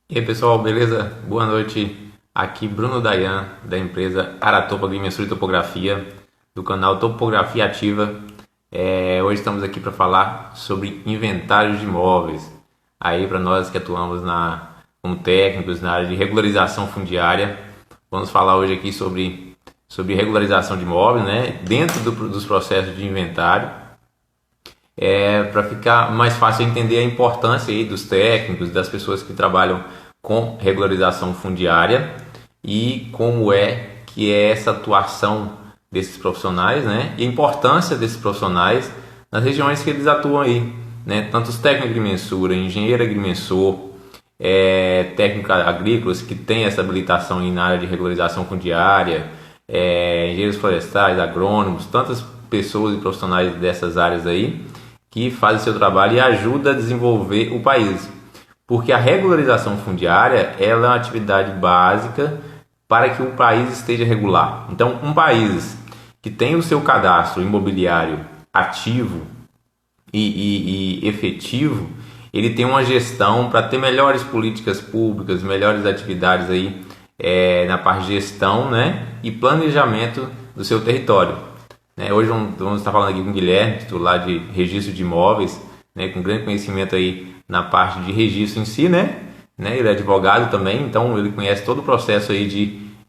E aí pessoal, beleza? Boa noite. Aqui Bruno Dayan, da empresa Aratopa Agrimensura e Topografia, do canal Topografia Ativa. Hoje estamos aqui para falar sobre inventários de imóveis. Aí para nós que atuamos como técnicos na área de regularização fundiária, vamos falar hoje aqui sobre regularização de imóveis, né? Dentro dos processos de inventário, para ficar mais fácil entender a importância aí dos técnicos, das pessoas que trabalham com regularização fundiária e como é que é essa atuação desses profissionais, né? E a importância desses profissionais nas regiões que eles atuam aí, né? Tanto os técnicos agrimensura, engenheiro agrimensor, técnicos agrícolas que têm essa habilitação aí na área de regularização fundiária, engenheiros florestais, agrônomos, tantas pessoas e profissionais dessas áreas aí que fazem seu trabalho e ajudam a desenvolver o país. Porque a regularização fundiária ela é uma atividade básica para que o país esteja regular. Então, um país que tem o seu cadastro imobiliário ativo e efetivo, ele tem uma gestão para ter melhores políticas públicas, melhores atividades aí na parte de gestão, né, e planejamento do seu território. Né? Hoje vamos estar falando aqui com o Guilherme, titular de registro de imóveis, né, com grande conhecimento aí na parte de registro em si, né? Ele é advogado também, então ele conhece todo o processo aí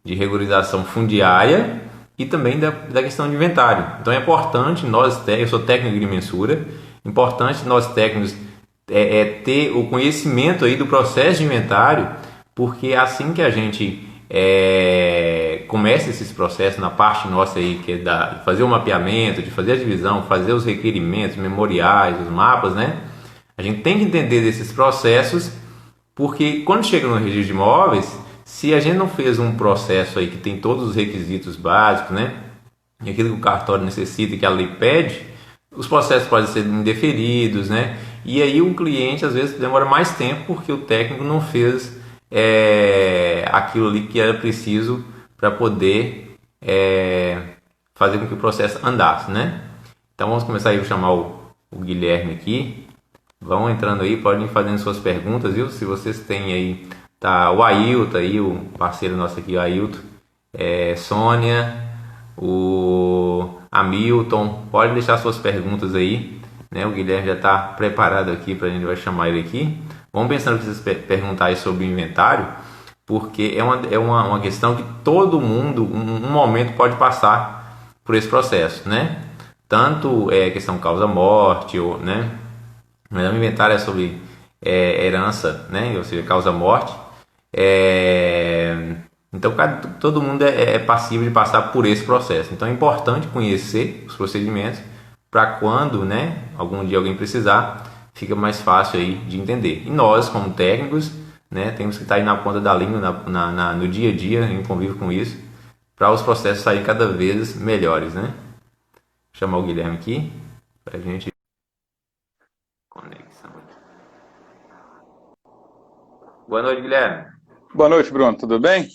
de regularização fundiária e também da questão de inventário. Então é importante eu sou técnico de mensura, importante nós técnicos ter o conhecimento aí do processo de inventário, porque assim que a gente começa esses processos na parte nossa aí, que é de fazer o mapeamento, de fazer a divisão, fazer os requerimentos, memoriais, os mapas, né? A gente tem que entender desses processos, porque quando chega no registro de imóveis, se a gente não fez um processo aí que tem todos os requisitos básicos, né? E aquilo que o cartório necessita e que a lei pede, os processos podem ser indeferidos, né? E aí o cliente às vezes demora mais tempo porque o técnico não fez aquilo ali que era preciso para poder fazer com que o processo andasse, né? Então vamos começar aí a chamar o Guilherme aqui. Vão entrando aí, podem ir fazendo suas perguntas, viu? Se vocês têm aí, tá o Ailton aí, o parceiro nosso aqui, o Ailton, Sônia, o Hamilton, pode deixar suas perguntas aí, né? O Guilherme já está preparado aqui para a gente vai chamar ele aqui. Vamos pensando que vocês perguntar aí sobre o inventário, porque é uma questão que todo mundo, um momento, pode passar por esse processo, né? Tanto questão causa-morte, ou, né? Mas o inventário é sobre herança, né? Ou seja, causa-morte. Então, todo mundo é passível de passar por esse processo. Então, é importante conhecer os procedimentos para quando, né, algum dia alguém precisar, fica mais fácil aí de entender. E nós, como técnicos, né, temos que estar aí na ponta da língua, no dia a dia, em convívio com isso, para os processos saírem cada vez melhores, né? Vou chamar o Guilherme aqui para a gente conexão. Boa noite, Guilherme. Boa noite, Bruno. Tudo bem?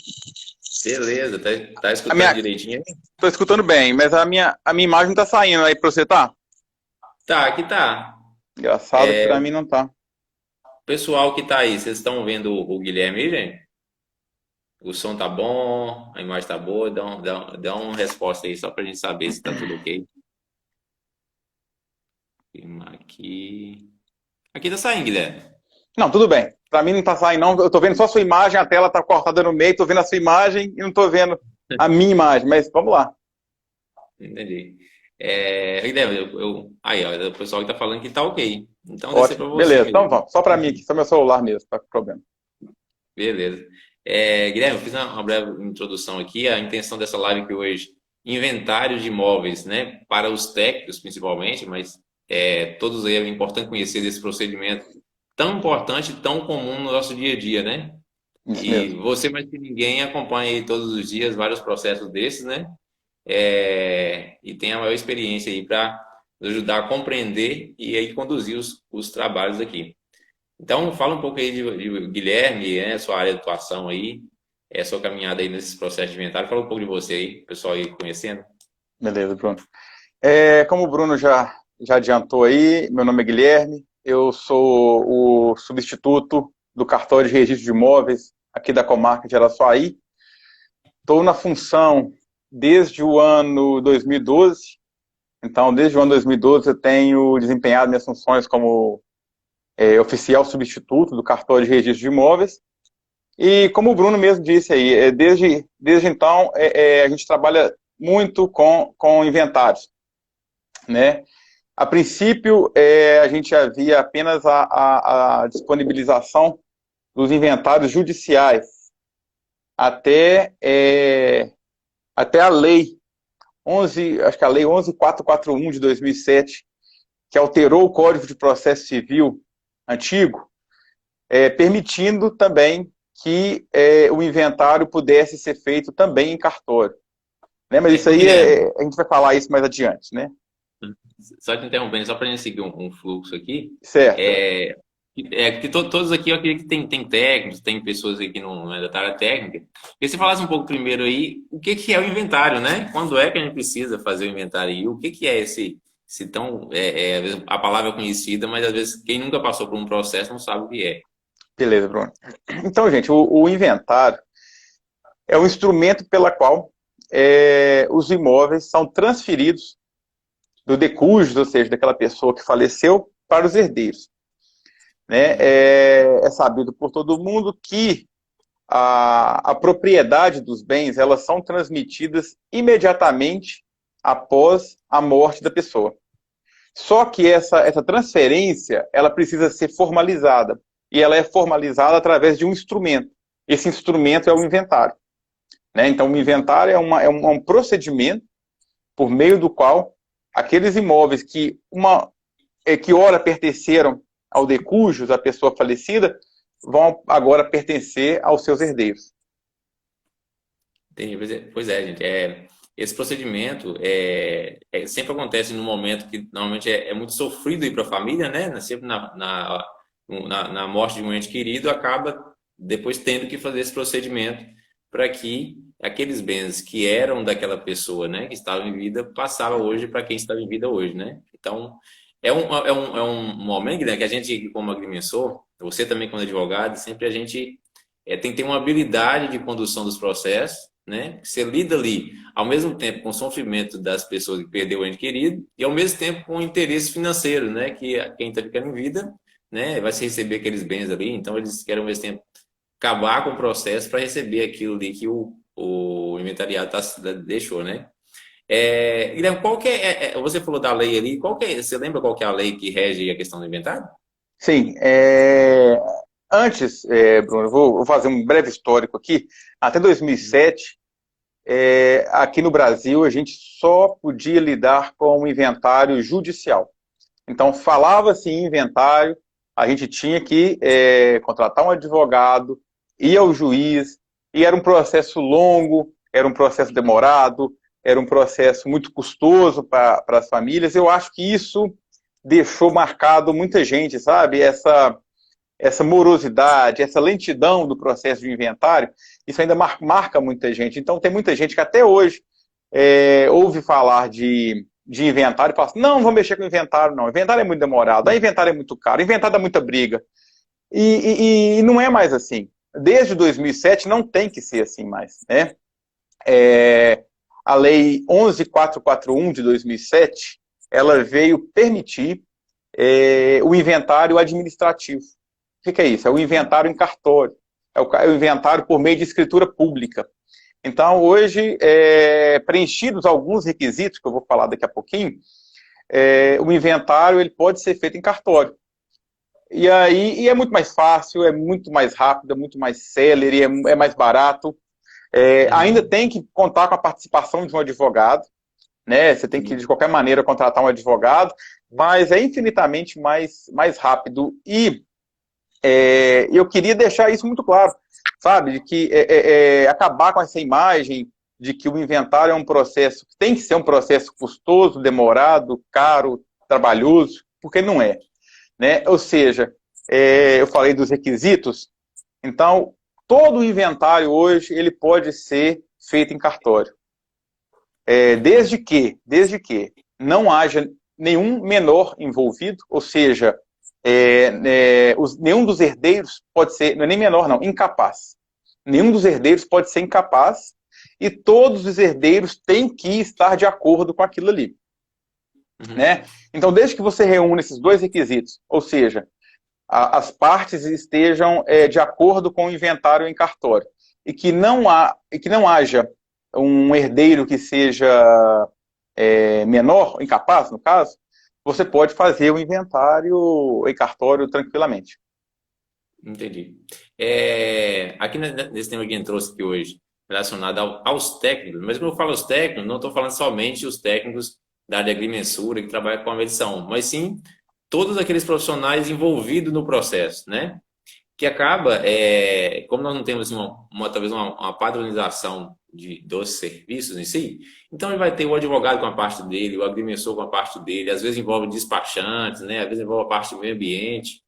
Beleza, tá A escutando minha, direitinho aí? tô escutando bem, mas a minha imagem não tá saindo aí pra você, tá? Tá, aqui tá. Engraçado que pra mim não tá. O pessoal que tá aí, vocês estão vendo o Guilherme aí, gente? O som tá bom, a imagem tá boa, dá uma resposta aí só pra gente saber se tá tudo ok. Aqui. Aqui tá saindo, Guilherme. Não, tudo bem. Pra mim não tá saindo, não. Eu tô vendo só a sua imagem, a tela tá cortada no meio, tô vendo a sua imagem e não tô vendo a minha imagem, mas vamos lá. Entendi. Guilherme, aí, ó, o pessoal que tá falando que tá ok. Então deve ser Ótimo. pra você Beleza, então mesmo. vamos. Só pra mim aqui, só meu celular mesmo, tá com problema. Beleza. Guilherme, eu fiz uma breve introdução aqui. A intenção dessa live aqui hoje, inventário de imóveis, né? Para os técnicos, principalmente, mas todos aí é importante conhecer desse procedimento tão importante, tão comum no nosso dia a dia, né? Isso E mesmo. você, mais que ninguém, acompanha aí todos os dias vários processos desses, né? E tem a maior experiência aí para ajudar a compreender e aí conduzir os trabalhos aqui. Então, fala um pouco aí de Guilherme, né, sua área de atuação aí, sua caminhada aí nesses processos de inventário. Fala um pouco de você aí, pessoal aí conhecendo. Beleza, Bruno. Como o Bruno já adiantou aí, meu nome é Guilherme, eu sou o substituto do cartório de registro de imóveis aqui da comarca de Araçuaí. Estou na função desde o ano 2012. Então, desde o ano 2012, eu tenho desempenhado minhas funções como oficial substituto do cartório de registro de imóveis. E como o Bruno mesmo disse aí, desde então, a gente trabalha muito com inventários, né? A princípio, a gente havia apenas a disponibilização dos inventários judiciais até a lei 11, acho que a lei 11.441 de 2007, que alterou o Código de Processo Civil antigo, permitindo também que o inventário pudesse ser feito também em cartório. Né? Mas isso aí, a gente vai falar isso mais adiante, né? Só te interrompendo, só para a gente seguir um fluxo aqui. Certo. Que todos aqui, eu acredito que tem técnicos, tem pessoas aqui que não é da área técnica. Queria que você falasse um pouco primeiro aí, o que é o inventário, né? Quando é que a gente precisa fazer o inventário e o que é esse tão... às vezes a palavra é conhecida, mas às vezes quem nunca passou por um processo não sabe o que é. Beleza, Bruno. Então, gente, o inventário é um instrumento pela qual os imóveis são transferidos do decújio, ou seja, daquela pessoa que faleceu, para os herdeiros. Né? É sabido por todo mundo que a propriedade dos bens, elas são transmitidas imediatamente após a morte da pessoa. Só que essa transferência, ela precisa ser formalizada. E ela é formalizada através de um instrumento. Esse instrumento é o inventário. Né? Então, o inventário é um procedimento por meio do qual aqueles imóveis que ora pertenceram ao decújio da pessoa falecida, vão agora pertencer aos seus herdeiros. Entendi. Pois é, gente. Esse procedimento sempre acontece num momento que normalmente é muito sofrido para a família, né? Sempre na morte de um ente querido, acaba depois tendo que fazer esse procedimento para que aqueles bens que eram daquela pessoa, né, que estava em vida, passavam hoje para quem está em vida hoje, né? Então, é um momento, né, que a gente, como agrimensor, você também como advogado, sempre a gente tem que ter uma habilidade de condução dos processos, né? Você lida ali, ao mesmo tempo, com o sofrimento das pessoas que perderam o ente querido e, ao mesmo tempo, com o interesse financeiro, né? Que quem está ficando em vida, né, vai se receber aqueles bens ali, então eles querem, ao mesmo tempo, acabar com o processo para receber aquilo ali que o inventariado deixou, né? Guilherme, qual que você falou da lei ali, você lembra qual que é a lei que rege a questão do inventário? Sim, antes, Bruno, eu vou fazer um breve histórico aqui. Até 2007, aqui no Brasil, a gente só podia lidar com o inventário judicial. Então, falava-se em inventário, a gente tinha que contratar um advogado, ir ao juiz, e era um processo longo, era um processo demorado, era um processo muito custoso para as famílias. Eu acho que isso deixou marcado muita gente, sabe? Essa morosidade, essa lentidão do processo de inventário, isso ainda marca muita gente. Então, tem muita gente que até hoje ouve falar de inventário e fala assim, não vou mexer com inventário, não. Inventário é muito demorado, inventário é muito caro, inventário dá muita briga. E não é mais assim. Desde 2007 não tem que ser assim mais, né? A lei 11.441 de 2007, ela veio permitir o inventário administrativo. O que é isso? É o inventário em cartório. É o inventário por meio de escritura pública. Então, hoje, preenchidos alguns requisitos, que eu vou falar daqui a pouquinho, o inventário ele pode ser feito em cartório. E é muito mais fácil, é muito mais rápido, é muito mais célere, é mais barato. Ainda tem que contar com a participação de um advogado, né? Você tem que, de qualquer maneira, contratar um advogado, mas é infinitamente mais rápido. E eu queria deixar isso muito claro, sabe? De que acabar com essa imagem de que o inventário é um processo, tem que ser um processo custoso, demorado, caro, trabalhoso, porque não é. Né? Ou seja, eu falei dos requisitos, então todo o inventário hoje ele pode ser feito em cartório. Desde que não haja nenhum menor envolvido, ou seja, nenhum dos herdeiros pode ser, não é nem menor não, incapaz. Nenhum dos herdeiros pode ser incapaz e todos os herdeiros têm que estar de acordo com aquilo ali. Né? Então, desde que você reúne esses dois requisitos, ou seja, as partes estejam de acordo com o inventário em cartório, e que não haja um herdeiro que seja menor, incapaz, no caso, você pode fazer o inventário em cartório tranquilamente. Entendi. Aqui nesse tema que a gente trouxe aqui hoje, relacionado aos técnicos, mas quando eu falo os técnicos, não estou falando somente os técnicos da área de agrimensura que trabalham com a medição, mas sim todos aqueles profissionais envolvidos no processo, né? Que acaba, como nós não temos assim, talvez uma padronização dos serviços em si, então ele vai ter o advogado com a parte dele, o agrimensor com a parte dele, às vezes envolve despachantes, né? Às vezes envolve a parte do meio ambiente.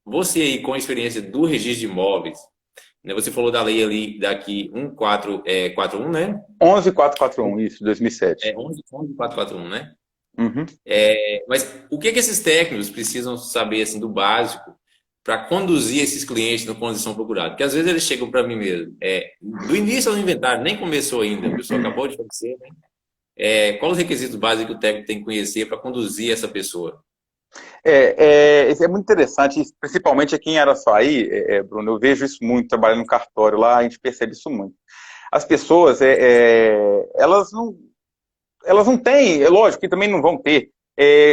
Você aí com a experiência do registro de imóveis, né? Você falou da lei ali daqui 1.441, né? 11.441, isso, 2007. 11.441, né? Uhum. Mas o que esses técnicos precisam saber assim, do básico para conduzir esses clientes na condição procurada? Porque às vezes eles chegam para mim mesmo, do início ao inventário, nem começou ainda, a pessoa acabou de fazer, né? Quais os requisitos básicos que o técnico tem que conhecer para conduzir essa pessoa? Isso é muito interessante, principalmente aqui em Araçuaí, Bruno, eu vejo isso muito, trabalhando no cartório lá, a gente percebe isso muito. As pessoas, elas não têm, é lógico que também não vão ter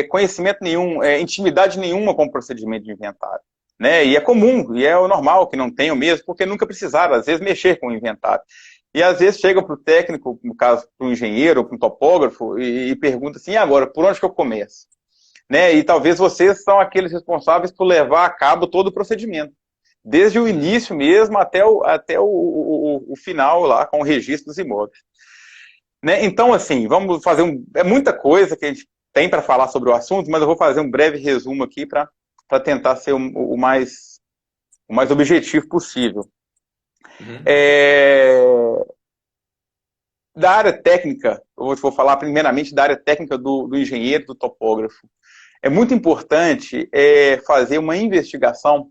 conhecimento nenhum, intimidade nenhuma com o procedimento de inventário. Né? E é comum, e é o normal que não tenham mesmo, porque nunca precisaram, às vezes, mexer com o inventário. E às vezes chegam para o técnico, no caso, para o engenheiro ou para um topógrafo, e perguntam assim, e agora, por onde que eu começo? Né? E talvez vocês são aqueles responsáveis por levar a cabo todo o procedimento. Desde o início mesmo até o final lá, com o registro dos imóveis. Né? Então, assim, vamos fazer é muita coisa que a gente tem para falar sobre o assunto, mas eu vou fazer um breve resumo aqui para tentar ser o mais objetivo possível. Uhum. Da área técnica, eu vou falar primeiramente da área técnica do engenheiro, do topógrafo. É muito importante fazer uma investigação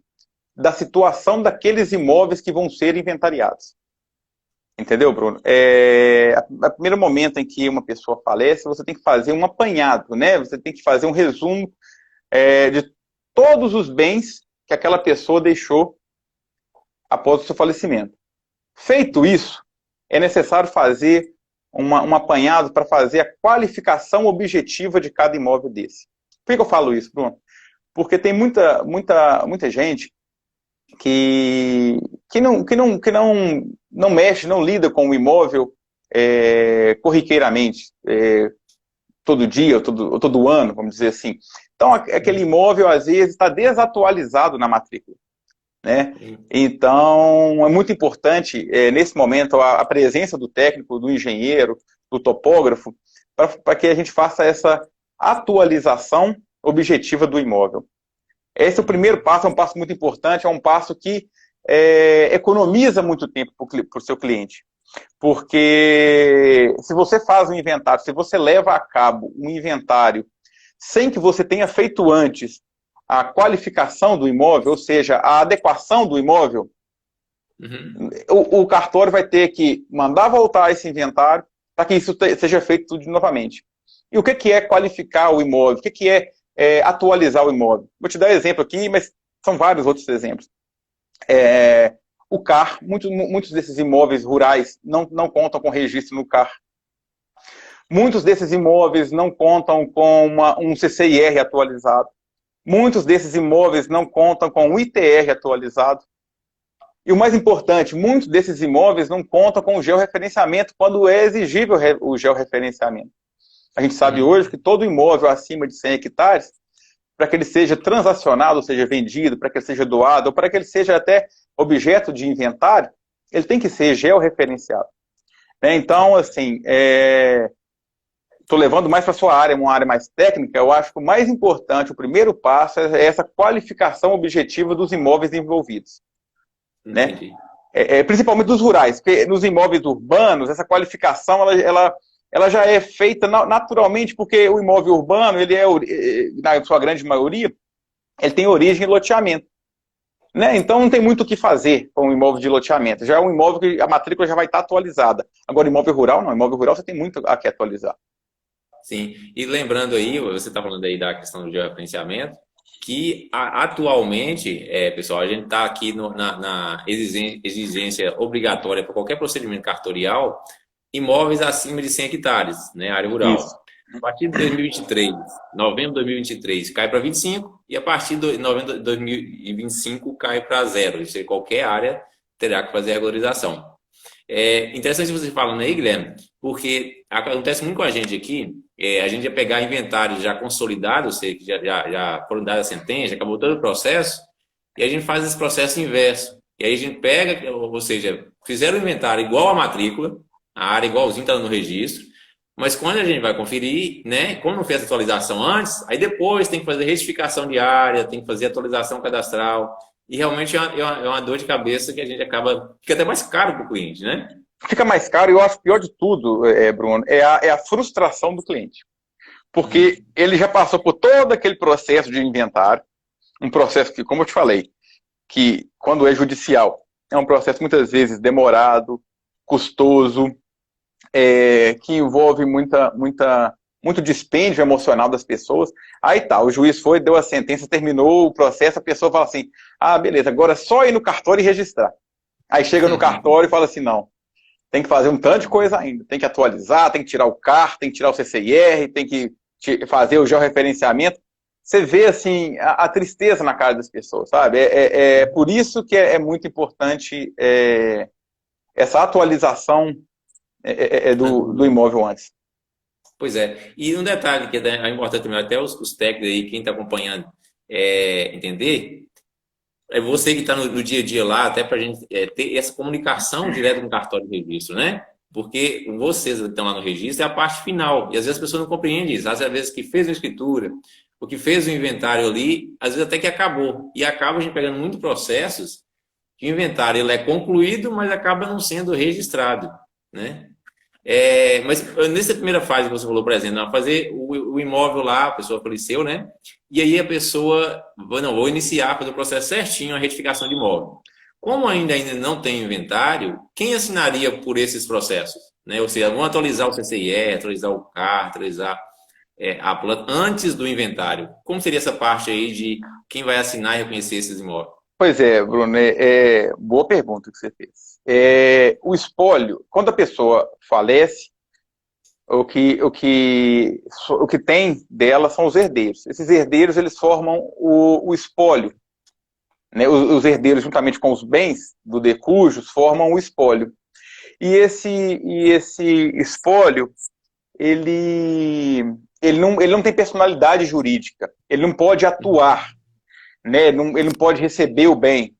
da situação daqueles imóveis que vão ser inventariados. Entendeu, Bruno? A primeiro momento em que uma pessoa falece, você tem que fazer um apanhado, né? Você tem que fazer um resumo de todos os bens que aquela pessoa deixou após o seu falecimento. Feito isso, é necessário fazer um apanhado para fazer a qualificação objetiva de cada imóvel desse. Por que eu falo isso, Bruno? Porque tem muita gente que não mexe, não lida com o imóvel corriqueiramente, todo dia ou todo ano, vamos dizer assim. Então, aquele imóvel, às vezes, está desatualizado na matrícula. Né? Então, é muito importante, nesse momento, a presença do técnico, do engenheiro, do topógrafo, para que a gente faça essa atualização objetiva do imóvel. Esse é o primeiro passo, é um passo muito importante, é um passo que economiza muito tempo para o seu cliente. Porque se você faz um inventário, se você leva a cabo um inventário sem que você tenha feito antes a qualificação do imóvel, ou seja, a adequação do imóvel, uhum, o cartório vai ter que mandar voltar esse inventário para que isso seja feito tudo novamente. E o que é qualificar o imóvel? O que é atualizar o imóvel? Vou te dar um exemplo aqui, mas são vários outros exemplos. O CAR, muitos desses imóveis rurais não contam com registro no CAR. Muitos desses imóveis não contam com um CCIR atualizado. Muitos desses imóveis não contam com o ITR atualizado. E o mais importante, muitos desses imóveis não contam com o georreferenciamento quando é exigível o georreferenciamento. A gente sabe hoje que todo imóvel acima de 100 hectares, para que ele seja transacionado, ou seja, vendido, para que ele seja doado, ou para que ele seja até objeto de inventário, ele tem que ser georreferenciado. Então, assim, estou levando mais para a sua área, uma área mais técnica, eu acho que o mais importante, o primeiro passo é essa qualificação objetiva dos imóveis envolvidos. Né? Principalmente dos rurais, porque nos imóveis urbanos, essa qualificação ela já é feita naturalmente, porque o imóvel urbano, ele na sua grande maioria, ele tem origem em loteamento. Né? Então não tem muito o que fazer com um imóvel de loteamento. Já é um imóvel que a matrícula já vai estar atualizada. Agora, imóvel rural, não. Imóvel rural você tem muito a que atualizar. Sim, e lembrando aí, você está falando aí da questão do georreferenciamento, que atualmente, pessoal, a gente está aqui na exigência obrigatória para qualquer procedimento cartorial, imóveis acima de 100 hectares, né, área rural. Isso. A partir de 2023, novembro de 2023, cai para 25 e a partir de novembro de 2025 cai para zero. Ou seja, qualquer área terá que fazer a regularização. É interessante você falando aí, Guilherme, porque acontece muito com a gente aqui, a gente ia pegar inventários já consolidados, ou seja, que já foram dadas a sentença, já acabou todo o processo, e a gente faz esse processo inverso. E aí a gente pega, ou seja, fizeram o inventário igual à matrícula, a área igualzinho está no registro, mas quando a gente vai conferir, né, como não fez a atualização antes, aí depois tem que fazer retificação de área, tem que fazer atualização cadastral, e realmente é uma dor de cabeça que a gente acaba... Fica até mais caro para o cliente, né? Fica mais caro e eu acho pior de tudo, Bruno, é a frustração do cliente. Porque ele já passou por todo aquele processo de inventário, um processo que, como eu te falei, que quando é judicial, é um processo muitas vezes demorado, custoso, que envolve muito dispêndio emocional das pessoas. Aí tá, o juiz foi, deu a sentença, terminou o processo, a pessoa fala assim, ah, beleza, agora é só ir no cartório e registrar. Aí chega no cartório e fala assim, não, tem que fazer um tanto de coisa ainda, tem que atualizar, tem que tirar o CAR, tem que tirar o CCIR, tem que fazer o georreferenciamento. Você vê, assim, a tristeza na cara das pessoas, sabe? Por isso que é muito importante essa atualização do imóvel antes. Pois é. E um detalhe que é importante também, até os técnicos aí, quem está acompanhando, entender, é você que está no dia a dia lá, até para a gente ter essa comunicação direta com o cartório de registro, né? Porque vocês que estão lá no registro é a parte final. E às vezes a pessoa não compreende isso. Às vezes que fez a escritura, o que fez o inventário ali, às vezes até que acabou. E acaba a gente pegando muitos processos que o inventário ele é concluído, mas acaba não sendo registrado, né? Mas nessa primeira fase que você falou, por exemplo, fazer o imóvel lá, a pessoa faleceu, né? E aí a pessoa, vou iniciar, fazer o processo certinho, a retificação de imóvel. Como ainda não tem inventário, quem assinaria por esses processos? Né? Ou seja, vão atualizar o CCIE, atualizar o CAR, atualizar a planta antes do inventário. Como seria essa parte aí de quem vai assinar e reconhecer esses imóveis? Pois é, Bruno, boa pergunta que você fez. O espólio, quando a pessoa falece, o que tem dela são os herdeiros. Esses herdeiros, eles formam o espólio. Né? Os herdeiros, juntamente com os bens do decujus, formam o espólio. E esse espólio, ele não tem personalidade jurídica. Ele não pode atuar. Né? Ele não pode receber o bem.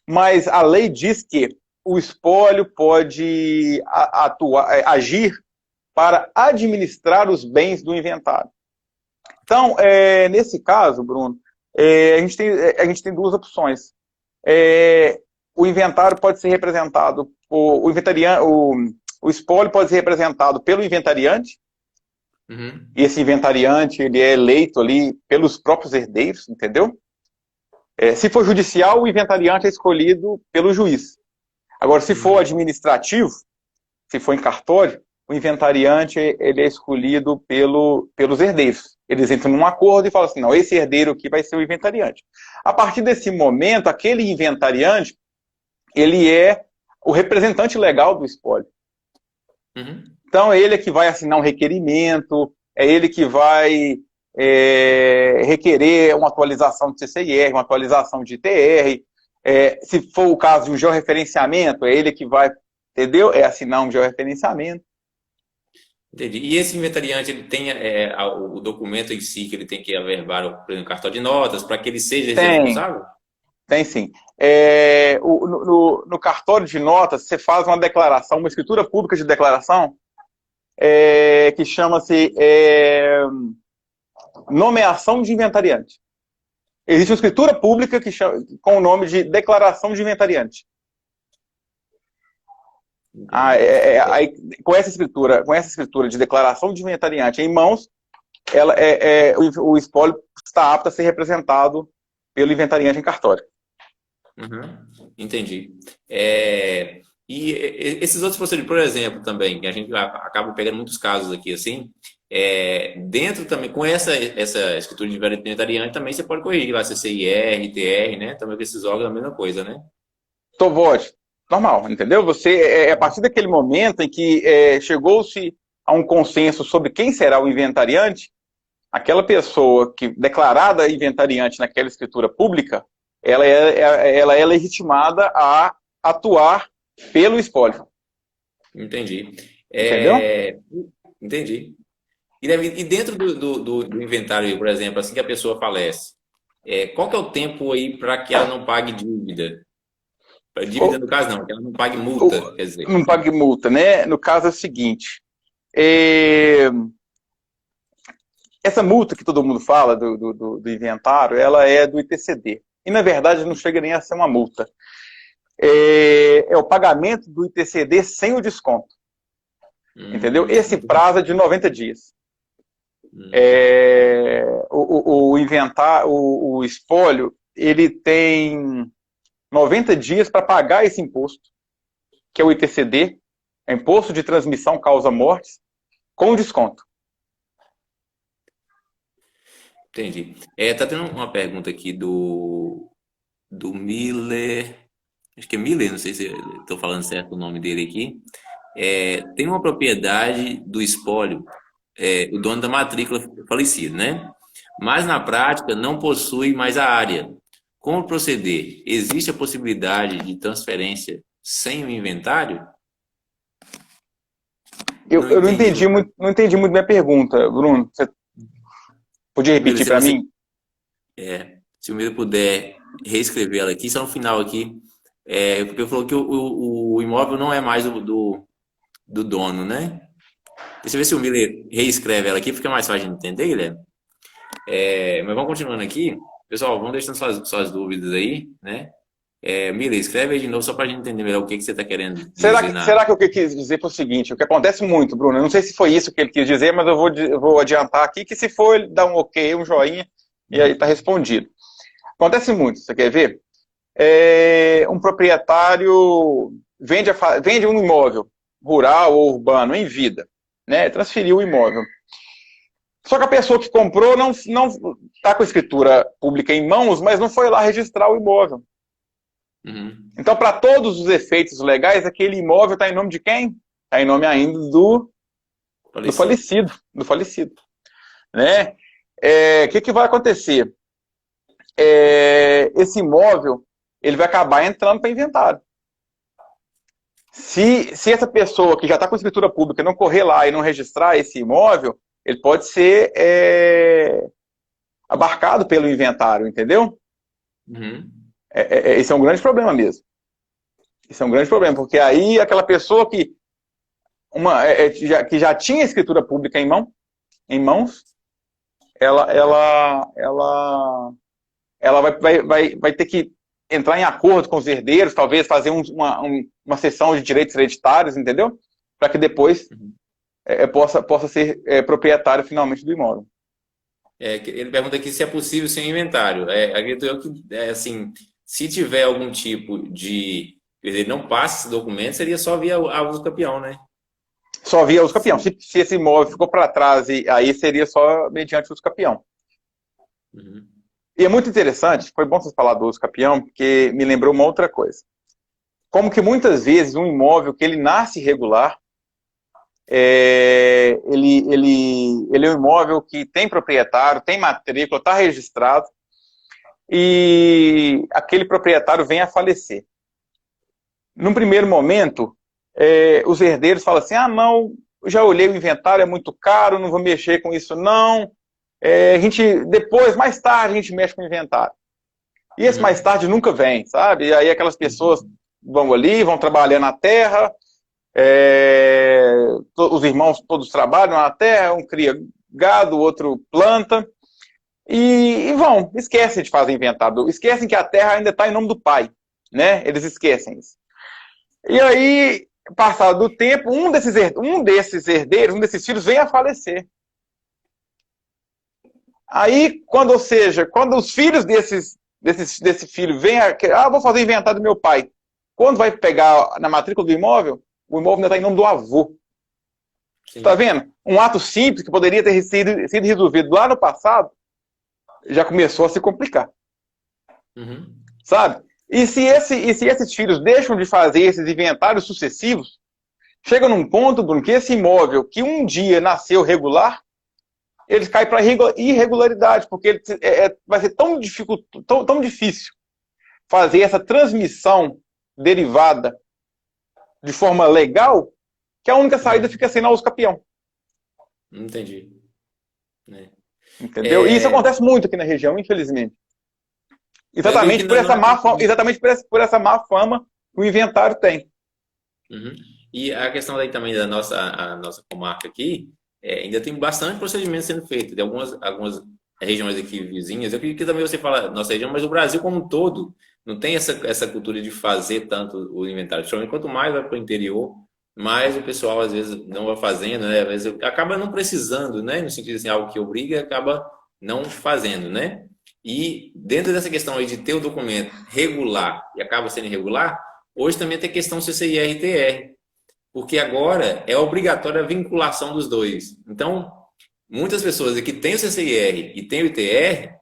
Mas a lei diz que o espólio pode agir para administrar os bens do inventário. Então, nesse caso, Bruno, a gente tem duas opções. O inventário pode ser representado, o espólio pode ser representado pelo inventariante, e esse inventariante ele é eleito ali pelos próprios herdeiros, entendeu? Se for judicial, o inventariante é escolhido pelo juiz. Agora, se for administrativo, se for em cartório, o inventariante ele é escolhido pelos herdeiros. Eles entram num acordo e falam assim, não, esse herdeiro aqui vai ser o inventariante. A partir desse momento, aquele inventariante, ele é o representante legal do espólio. Então, é ele que vai assinar um requerimento, é ele que vai requerer uma atualização de CCIR, uma atualização de ITR. Se for o caso de um georreferenciamento, é ele que vai, entendeu? Assinar um georreferenciamento. Entendi. E esse inventariante, ele tem o documento em si, que ele tem que averbar, por exemplo, cartão de notas, para que ele seja responsável? Tem sim. No cartório de notas, você faz uma declaração, uma escritura pública de declaração, que chama-se nomeação de inventariante. Existe uma escritura pública com o nome de declaração de inventariante. Com essa escritura de declaração de inventariante em mãos, o espólio está apto a ser representado pelo inventariante em cartório. Entendi. Esses outros procedimentos, por exemplo, também, que a gente acaba pegando muitos casos aqui, assim, dentro também, com essa escritura de inventariante, também você pode corrigir lá CCIR, TR, né? Também com esses órgãos é a mesma coisa, né? Pode, normal, entendeu? A partir daquele momento em que chegou-se a um consenso sobre quem será o inventariante, aquela pessoa que declarada inventariante naquela escritura pública, ela é legitimada a atuar pelo espólio. Entendi. Entendeu? Entendi. E dentro do inventário, por exemplo, assim que a pessoa falece, qual que é o tempo aí para que ela não pague dívida? Dívida no caso não, que ela não pague multa, quer dizer. Não pague multa, né? No caso é o seguinte, essa multa que todo mundo fala do inventário, ela é do ITCD. E, na verdade, não chega nem a ser uma multa. É o pagamento do ITCD sem o desconto. Entendeu? Esse prazo é de 90 dias. O espólio, ele tem 90 dias para pagar esse imposto, que é o ITCD, é Imposto de Transmissão Causa Mortes, com desconto. Entendi. Tá tendo uma pergunta aqui do Miller, acho que é Miller, não sei se estou falando certo o nome dele aqui. Tem uma propriedade do espólio, o dono da matrícula falecido, né? Mas na prática não possui mais a área. Como proceder? Existe a possibilidade de transferência sem o inventário? Eu não entendi muito minha pergunta, Bruno. Você podia repetir para mim? Se o Miller puder reescrever ela aqui, só no final aqui, porque eu falou que o imóvel não é mais do dono, né? Deixa eu ver se o Miller reescreve ela aqui, fica mais fácil de entender, Guilherme. Mas vamos continuando aqui. Pessoal, vamos deixando suas dúvidas aí, né? Miller, escreve aí de novo só para a gente entender melhor o que você está querendo dizer. Será que o que eu quis dizer foi o seguinte? O que acontece muito, Bruno, eu não sei se foi isso que ele quis dizer, mas eu vou adiantar aqui que se for, ele dá um ok, um joinha, e aí está respondido. Acontece muito, você quer ver? Um proprietário vende um imóvel rural ou urbano em vida, né? Transferiu o imóvel. Só que a pessoa que comprou não está com a escritura pública em mãos, mas não foi lá registrar o imóvel. Então, para todos os efeitos legais, aquele imóvel está em nome de quem? Está em nome ainda do falecido. Né? Que vai acontecer? Esse imóvel ele vai acabar entrando para inventário. Se essa pessoa que já está com escritura pública não correr lá e não registrar esse imóvel, ele pode ser abarcado pelo inventário, entendeu? Esse é um grande problema mesmo. Isso é um grande problema, porque aí aquela pessoa que já tinha escritura pública em mãos, ela vai ter que entrar em acordo com os herdeiros, talvez fazer uma cessão de direitos hereditários, entendeu? Para que depois possa ser proprietário finalmente do imóvel. Ele pergunta aqui se é possível sem inventário. Acredito eu que, assim, se tiver algum tipo de... Ele não passa esse documento, seria só via a uso capião, né? Só via uso capião. Se esse imóvel ficou para trás, aí seria só mediante uso capião. E é muito interessante, foi bom vocês falar do uso capião, porque me lembrou uma outra coisa. Como que muitas vezes um imóvel que ele nasce irregular, ele é um imóvel que tem proprietário, tem matrícula, está registrado, e aquele proprietário vem a falecer. Num primeiro momento, os herdeiros falam assim, não, já olhei o inventário, é muito caro, não vou mexer com isso não, depois, mais tarde, a gente mexe com o inventário. E esse mais tarde nunca vem, sabe? E aí aquelas pessoas vão ali, vão trabalhar na terra, os irmãos todos trabalham na terra, um cria gado, o outro planta, e esquecem de fazer inventário, esquecem que a terra ainda está em nome do pai, né? Eles esquecem isso. E aí, passado do tempo, um desses herdeiros, um desses filhos vem a falecer. Aí, ou seja, quando os filhos desse filho vêm, vou fazer o inventário do meu pai. Quando vai pegar na matrícula do imóvel, o imóvel ainda está em nome do avô. Está Sim. vendo? Um ato simples que poderia ter sido resolvido lá no passado, já começou a se complicar. Uhum. Sabe? E se esses filhos deixam de fazer esses inventários sucessivos, chega num ponto, Bruno, que esse imóvel que um dia nasceu regular, ele cai para irregularidade, porque vai ser tão difícil fazer essa transmissão derivada de forma legal, que a única saída Uhum. fica sendo a uso capião. Entendi. Né? Entendeu? E isso É, acontece muito aqui na região, infelizmente. eu vi que Exatamente por essa má fama, que o inventário tem. Uhum. E a questão daí também da a nossa comarca aqui, ainda tem bastante procedimento sendo feito. De algumas regiões aqui vizinhas, eu acredito que também você fala nossa região, mas o Brasil como um todo não tem essa cultura de fazer tanto o inventário. Principalmente quanto mais vai para o interior, mais o pessoal às vezes não vai fazendo, né? Às vezes acaba não precisando, né? No sentido assim, algo que obriga, acaba não fazendo, né? E dentro dessa questão aí de ter o documento regular e acaba sendo irregular, hoje também tem a questão CCIR e TR, porque agora é obrigatória a vinculação dos dois. Então, muitas pessoas aqui têm o CCIR e têm o ITR,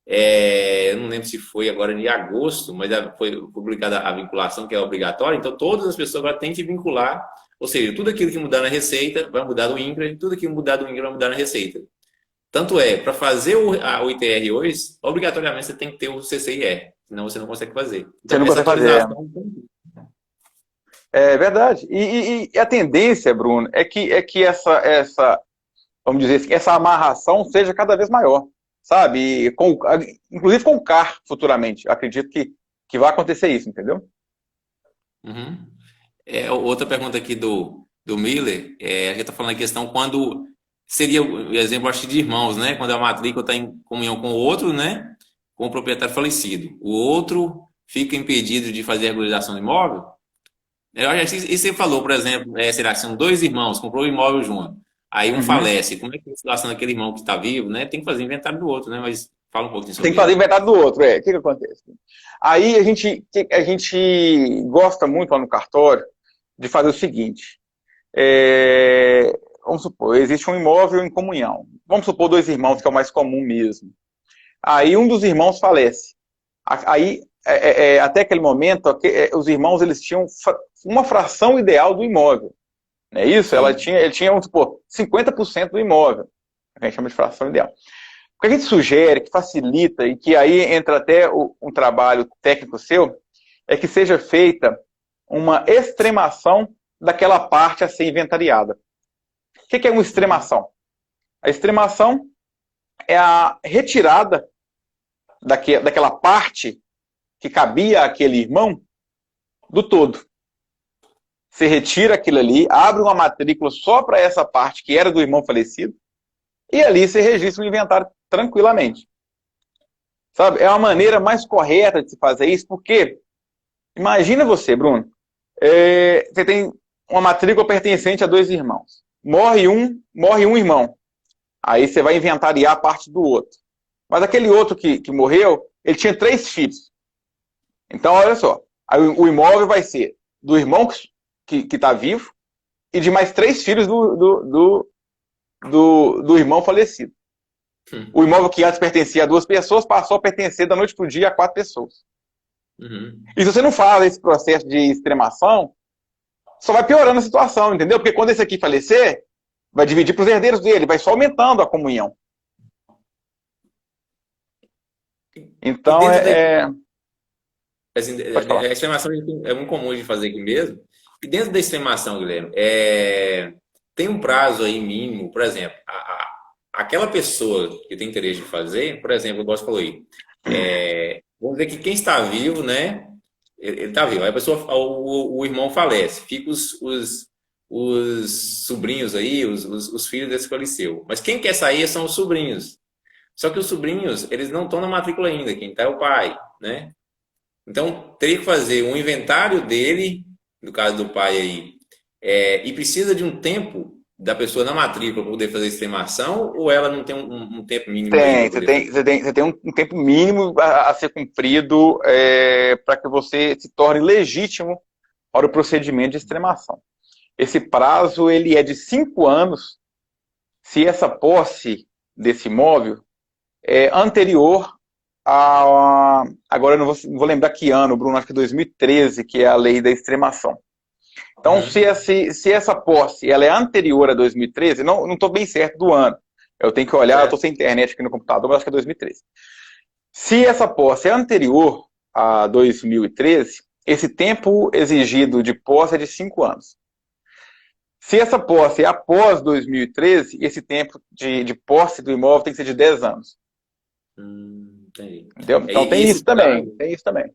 eu não lembro se foi agora em agosto, mas foi publicada a vinculação que é obrigatória, então todas as pessoas agora têm que vincular, ou seja, tudo aquilo que mudar na receita vai mudar do INCRA, tudo aquilo que mudar do INCRA vai mudar na receita. Tanto para fazer o ITR hoje, obrigatoriamente você tem que ter o CCIR, senão você não consegue fazer. Você Então, não essa consegue fazer. atualização. É verdade. E a tendência, Bruno, é que vamos dizer assim, essa amarração seja cada vez maior, sabe? Inclusive com o CAR futuramente. Acredito que vai acontecer isso, entendeu? Uhum. Outra pergunta aqui do Miller, a gente está falando a questão quando seria o exemplo, acho que de irmãos, né? Quando a matrícula está em comunhão com o outro, né? Com o proprietário falecido. O outro fica impedido de fazer a regularização do imóvel. Eu acho que e você falou, por exemplo, será que são dois irmãos, comprou o imóvel junto, aí um Uhum. falece, como é que é a situação daquele irmão que está vivo, né? Tem que fazer inventário do outro, né? Mas fala um pouquinho Tem que sobre fazer isso. metade do outro, O que acontece? Aí a gente gosta muito lá no cartório de fazer o seguinte. Vamos supor, existe um imóvel em comunhão. Vamos supor dois irmãos, que é o mais comum mesmo. Aí um dos irmãos falece. Aí, até aquele momento, os irmãos eles tinham uma fração ideal do imóvel. Não é isso? Sim. Ele tinha, vamos supor, 50% do imóvel. A gente chama de fração ideal. O que a gente sugere, que facilita, e que aí entra até um trabalho técnico seu, é que seja feita uma extremação daquela parte a ser inventariada. O que é uma Uhum. extremação? A extremação é a retirada daquela parte que cabia àquele irmão do todo. Você retira aquilo ali, abre uma matrícula só para essa parte que era do irmão falecido, e ali você registra o inventário tranquilamente. Sabe? É uma maneira mais correta de se fazer isso, porque imagina você, Bruno, você tem uma matrícula pertencente a dois irmãos. Morre um irmão. Aí você vai inventariar a parte do outro. Mas aquele outro que morreu, ele tinha 3 filhos. Então, olha só, aí o imóvel vai ser do irmão que está vivo e de mais 3 filhos do irmão falecido. O imóvel que antes pertencia a 2 pessoas passou a pertencer da noite para o dia a 4 pessoas. Uhum. E se você não faz esse processo de extremação, só vai piorando a situação, entendeu? Porque quando esse aqui falecer, vai dividir para os herdeiros dele, vai só aumentando a comunhão. E Então, dentro da assim, pode falar. a extremação é muito comum de fazer aqui mesmo. E dentro da extremação, Guilherme, tem um prazo aí mínimo, por exemplo, aquela pessoa que tem interesse de fazer, por exemplo, eu gosto de falar aí, vamos dizer que quem está vivo, né? Ele está vivo. Aí a pessoa, o irmão falece, fica os sobrinhos aí, os filhos desse que faleceu. Mas quem quer sair são os sobrinhos. Só que os sobrinhos, eles não estão na matrícula ainda, quem está é o pai, né? Então, teria que fazer um inventário dele, no caso do pai aí, e precisa de um tempo da pessoa na matrícula para poder fazer a extremação, ou ela não tem um tempo mínimo aí Tem, para poder fazer? você tem um tempo mínimo a ser cumprido para que você se torne legítimo para o procedimento de extremação. Esse prazo ele é de 5 anos se essa posse desse imóvel é anterior a... Agora eu não vou lembrar que ano, Bruno, acho que é 2013, que é a lei da extremação. Então, Uhum. se essa posse ela é anterior a 2013, não estou bem certo do ano. Eu tenho que olhar, eu estou Certo. sem internet aqui no computador, mas acho que é 2013. Se essa posse é anterior a 2013, esse tempo exigido de posse é de 5 anos. Se essa posse é após 2013, esse tempo de posse do imóvel tem que ser de 10 anos. Entendi. Entendeu? É, Então e tem isso também. Tem isso também.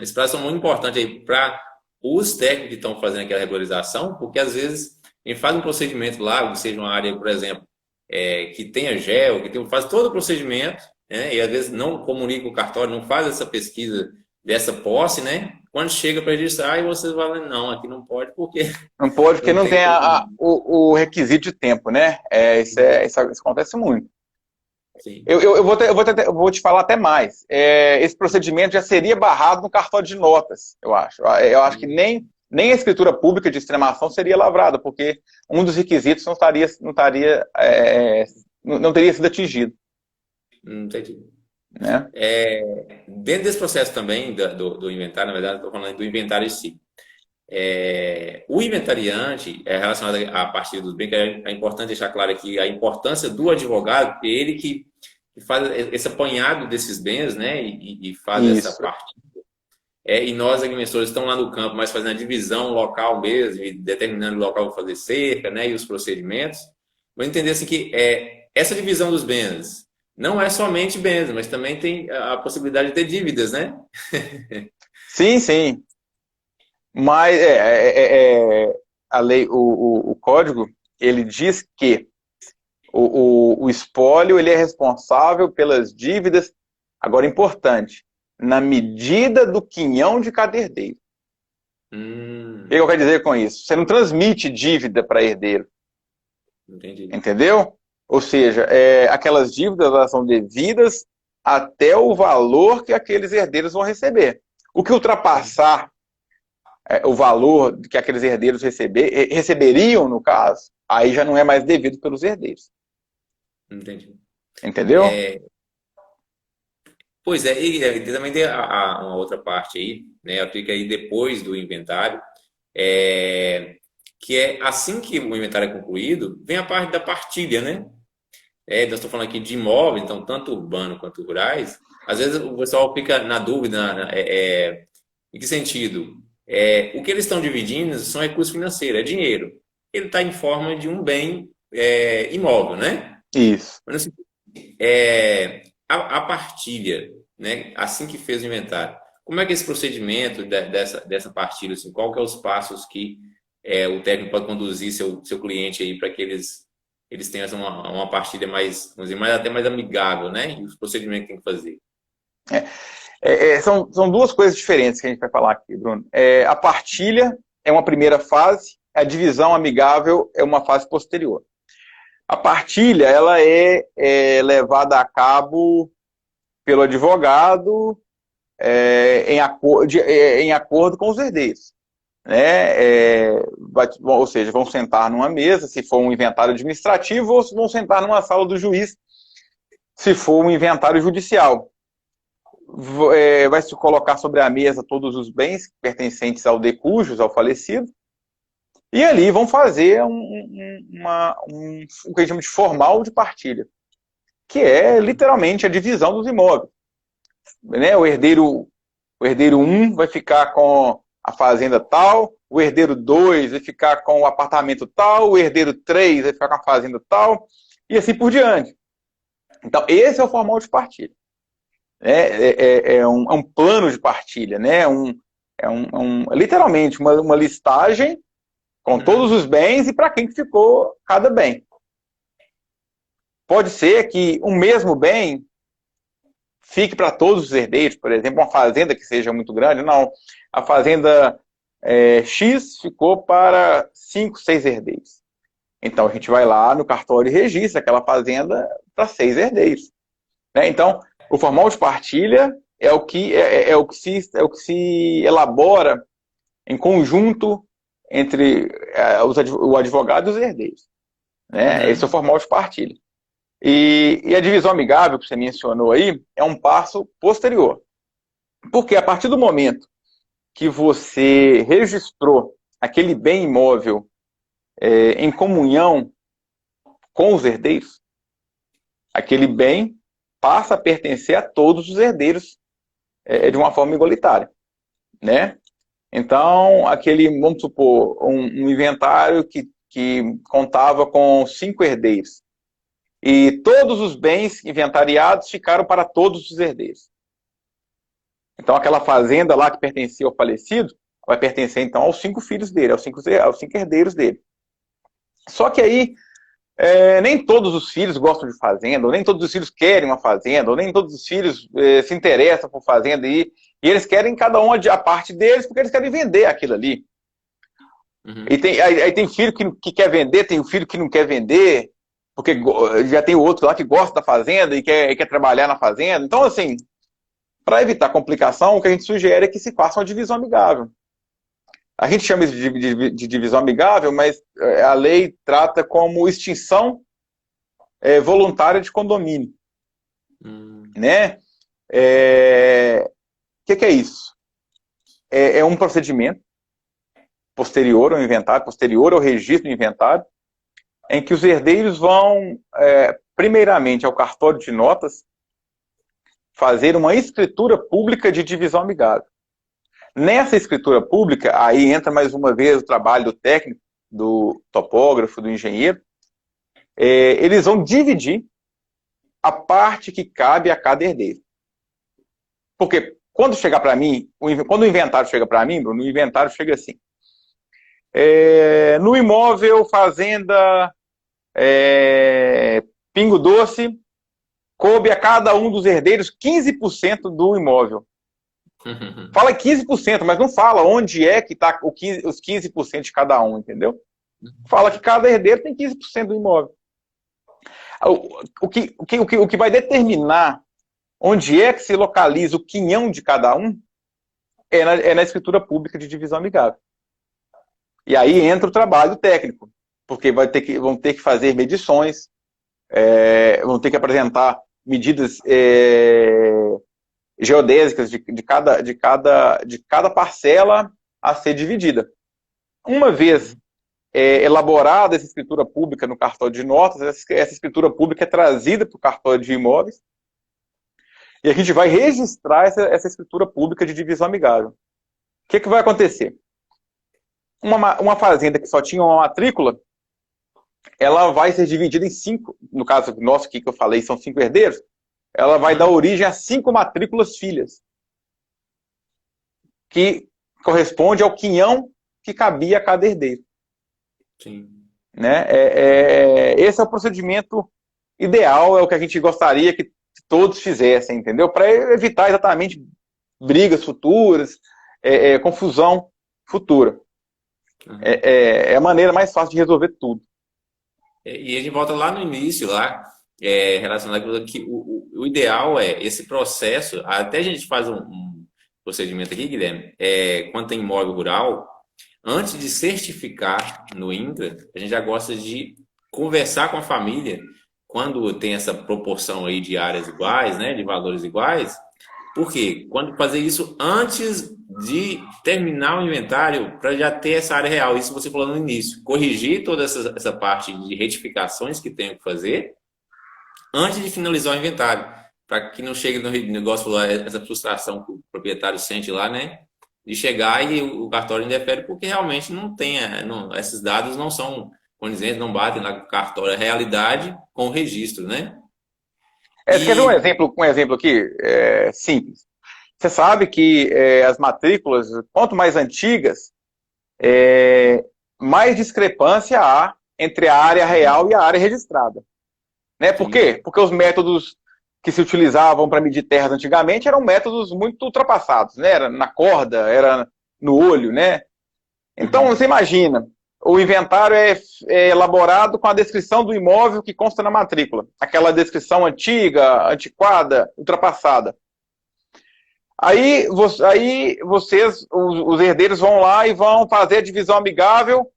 esses prazos são muito importantes aí para os técnicos que estão fazendo aquela regularização, porque às vezes a gente faz um procedimento lá, seja uma área, por exemplo, que tenha gel, faz todo o procedimento, né, e às vezes não comunica o cartório, não faz essa pesquisa dessa posse, né? Quando chega para registrar, aí vocês falam, não, aqui não pode, porque Não pode, porque não não tem tem como. o requisito de tempo, né? Isso acontece muito. Sim. Eu vou te falar até mais. Esse procedimento já seria barrado no cartório de notas, eu acho. Eu acho que nem a escritura pública de extremação seria lavrada, porque um dos requisitos não teria sido atingido. Não entendi. Né? Dentro desse processo também do inventário, na verdade, estou falando do inventário em si. O inventariante é relacionado à partilha dos bens, que é importante deixar claro aqui a importância do advogado, porque ele que faz esse apanhado desses bens, né, e faz essa Isso. parte. E nós, agrimensores, estamos lá no campo, mas fazendo a divisão local mesmo, e determinando o local para fazer cerca, né, e os procedimentos. Vamos entender assim que essa divisão dos bens não é somente bens, mas também tem a possibilidade de ter dívidas, né? Sim, sim. Mas a lei, o código, ele diz que o espólio ele é responsável pelas dívidas. Agora, importante, na medida do quinhão de cada herdeiro. O que eu quero dizer com isso? Você não transmite dívida para herdeiro, Entendi. entendeu? Ou seja, aquelas dívidas elas são devidas até o valor que aqueles herdeiros vão receber. O que ultrapassar o valor que aqueles herdeiros receberiam, no caso, aí já não é mais devido pelos herdeiros. Entendi. Entendeu? Pois é, e também tem uma outra parte aí, né? Fica aí depois do inventário, que é assim que o inventário é concluído, vem a parte da partilha, né? Nós estamos falando aqui de imóveis, então tanto urbano quanto rurais. Às vezes o pessoal fica na dúvida, em que sentido? O que eles estão dividindo são recursos financeiros, é dinheiro. Ele está em forma de um bem imóvel, né? Isso. Mas, assim, a partilha, né? Assim que fez o inventário, como é que é esse procedimento dessa partilha, assim, qual que é os passos que o técnico pode conduzir seu cliente aí para que eles tenham uma partilha mais, vamos dizer, até mais amigável, né? E os procedimentos que tem que fazer. São duas coisas diferentes que a gente vai falar aqui, Bruno. A partilha é uma primeira fase, a divisão amigável é uma fase posterior. A partilha ela é levada a cabo pelo advogado em acordo com os herdeiros. Né? Ou seja, vão sentar numa mesa, se for um inventário administrativo, ou vão sentar numa sala do juiz, se for um inventário judicial. Vai se colocar sobre a mesa todos os bens pertencentes ao decujus, ao falecido, e ali vão fazer o que a gente chama de formal de partilha, que é literalmente a divisão dos imóveis. Né? O herdeiro 1 vai ficar com a fazenda tal, o herdeiro 2 vai ficar com o apartamento tal, o herdeiro 3 vai ficar com a fazenda tal, e assim por diante. Então, esse é o formal de partilha. É um plano de partilha, né? Literalmente uma listagem com todos os bens e para quem ficou cada bem. Pode ser que o mesmo bem fique para todos os herdeiros, por exemplo, uma fazenda que seja muito grande, não. A fazenda X ficou para 5, 6 herdeiros. Então a gente vai lá no cartório e registra aquela fazenda para 6 herdeiros. Né? Então, o formal de partilha é o que se elabora em conjunto entre o advogado e os herdeiros. Né? Esse é o formal de partilha. E a divisão amigável, que você mencionou aí, é um passo posterior. Porque a partir do momento que você registrou aquele bem imóvel em comunhão com os herdeiros, aquele bem passa a pertencer a todos os herdeiros de uma forma igualitária, né? Então, vamos supor, um inventário que contava com 5 herdeiros. E todos os bens inventariados ficaram para todos os herdeiros. Então, aquela fazenda lá que pertencia ao falecido vai pertencer, então, aos 5 filhos dele, aos 5 herdeiros dele. Só que aí, nem todos os filhos gostam de fazenda, ou nem todos os filhos querem uma fazenda, ou nem todos os filhos se interessam por fazenda, e eles querem cada um a parte deles, porque eles querem vender aquilo ali. Uhum. E aí tem filho que quer vender, tem o filho que não quer vender, porque já tem o outro lá que gosta da fazenda e quer trabalhar na fazenda. Então, assim, para evitar complicação, o que a gente sugere é que se faça uma divisão amigável. A gente chama isso de divisão amigável, mas a lei trata como extinção voluntária de condomínio. Né? O que é isso? É um procedimento posterior ao inventário, posterior ao registro do inventário, em que os herdeiros vão, primeiramente, ao cartório de notas, fazer uma escritura pública de divisão amigável. Nessa escritura pública, aí entra mais uma vez o trabalho do técnico, do topógrafo, do engenheiro, eles vão dividir a parte que cabe a cada herdeiro. Porque quando chegar para mim, quando o inventário chega para mim, Bruno, o inventário chega assim. No imóvel Fazenda Pingo Doce, coube a cada um dos herdeiros 15% do imóvel. Fala 15%, mas não fala onde é que está os 15% de cada um, entendeu? Fala que cada herdeiro tem 15% do imóvel. O que vai determinar onde é que se localiza o quinhão de cada um é na escritura pública de divisão amigável. E aí entra o trabalho técnico, porque vão ter que fazer medições, vão ter que apresentar medidas geodésicas de cada parcela a ser dividida. Uma vez elaborada essa escritura pública no cartório de notas, essa escritura pública é trazida para o cartório de imóveis, e a gente vai registrar essa escritura pública de divisão amigável. O que vai acontecer? Uma fazenda que só tinha uma matrícula, ela vai ser dividida em 5, no caso nosso aqui que eu falei, são 5 herdeiros, ela vai dar origem a 5 matrículas filhas, que corresponde ao quinhão que cabia a cada herdeiro. Sim. Né? Esse é o procedimento ideal, é o que a gente gostaria que todos fizessem, entendeu? Para evitar exatamente brigas futuras, confusão futura. Uhum. É a maneira mais fácil de resolver tudo. E a gente volta lá no início, relacionado que o ideal é esse processo, até a gente faz um procedimento aqui, Guilherme, quando tem imóvel rural, antes de certificar no INCRA, a gente já gosta de conversar com a família, quando tem essa proporção aí de áreas iguais, né, de valores iguais. Por quê? Quando fazer isso antes de terminar o inventário, para já ter essa área real. Isso você falou no início. Corrigir toda essa parte de retificações que tem que fazer antes de finalizar o inventário. Para que não chegue no negócio, essa frustração que o proprietário sente lá, né? De chegar e o cartório indefere, porque realmente não tem, esses dados não são condizentes, não batem lá com o cartório, a realidade com o registro, né? Você quer ver um exemplo aqui simples? Você sabe que as matrículas, quanto mais antigas, mais discrepância há entre a área real e a área registrada. Né? Por quê? Porque os métodos que se utilizavam para medir terras antigamente eram métodos muito ultrapassados, né? Era na corda, era no olho, né? Então, você imagina, o inventário é elaborado com a descrição do imóvel que consta na matrícula. Aquela descrição antiga, antiquada, ultrapassada. Aí vocês, os herdeiros, vão lá e vão fazer a divisão amigável,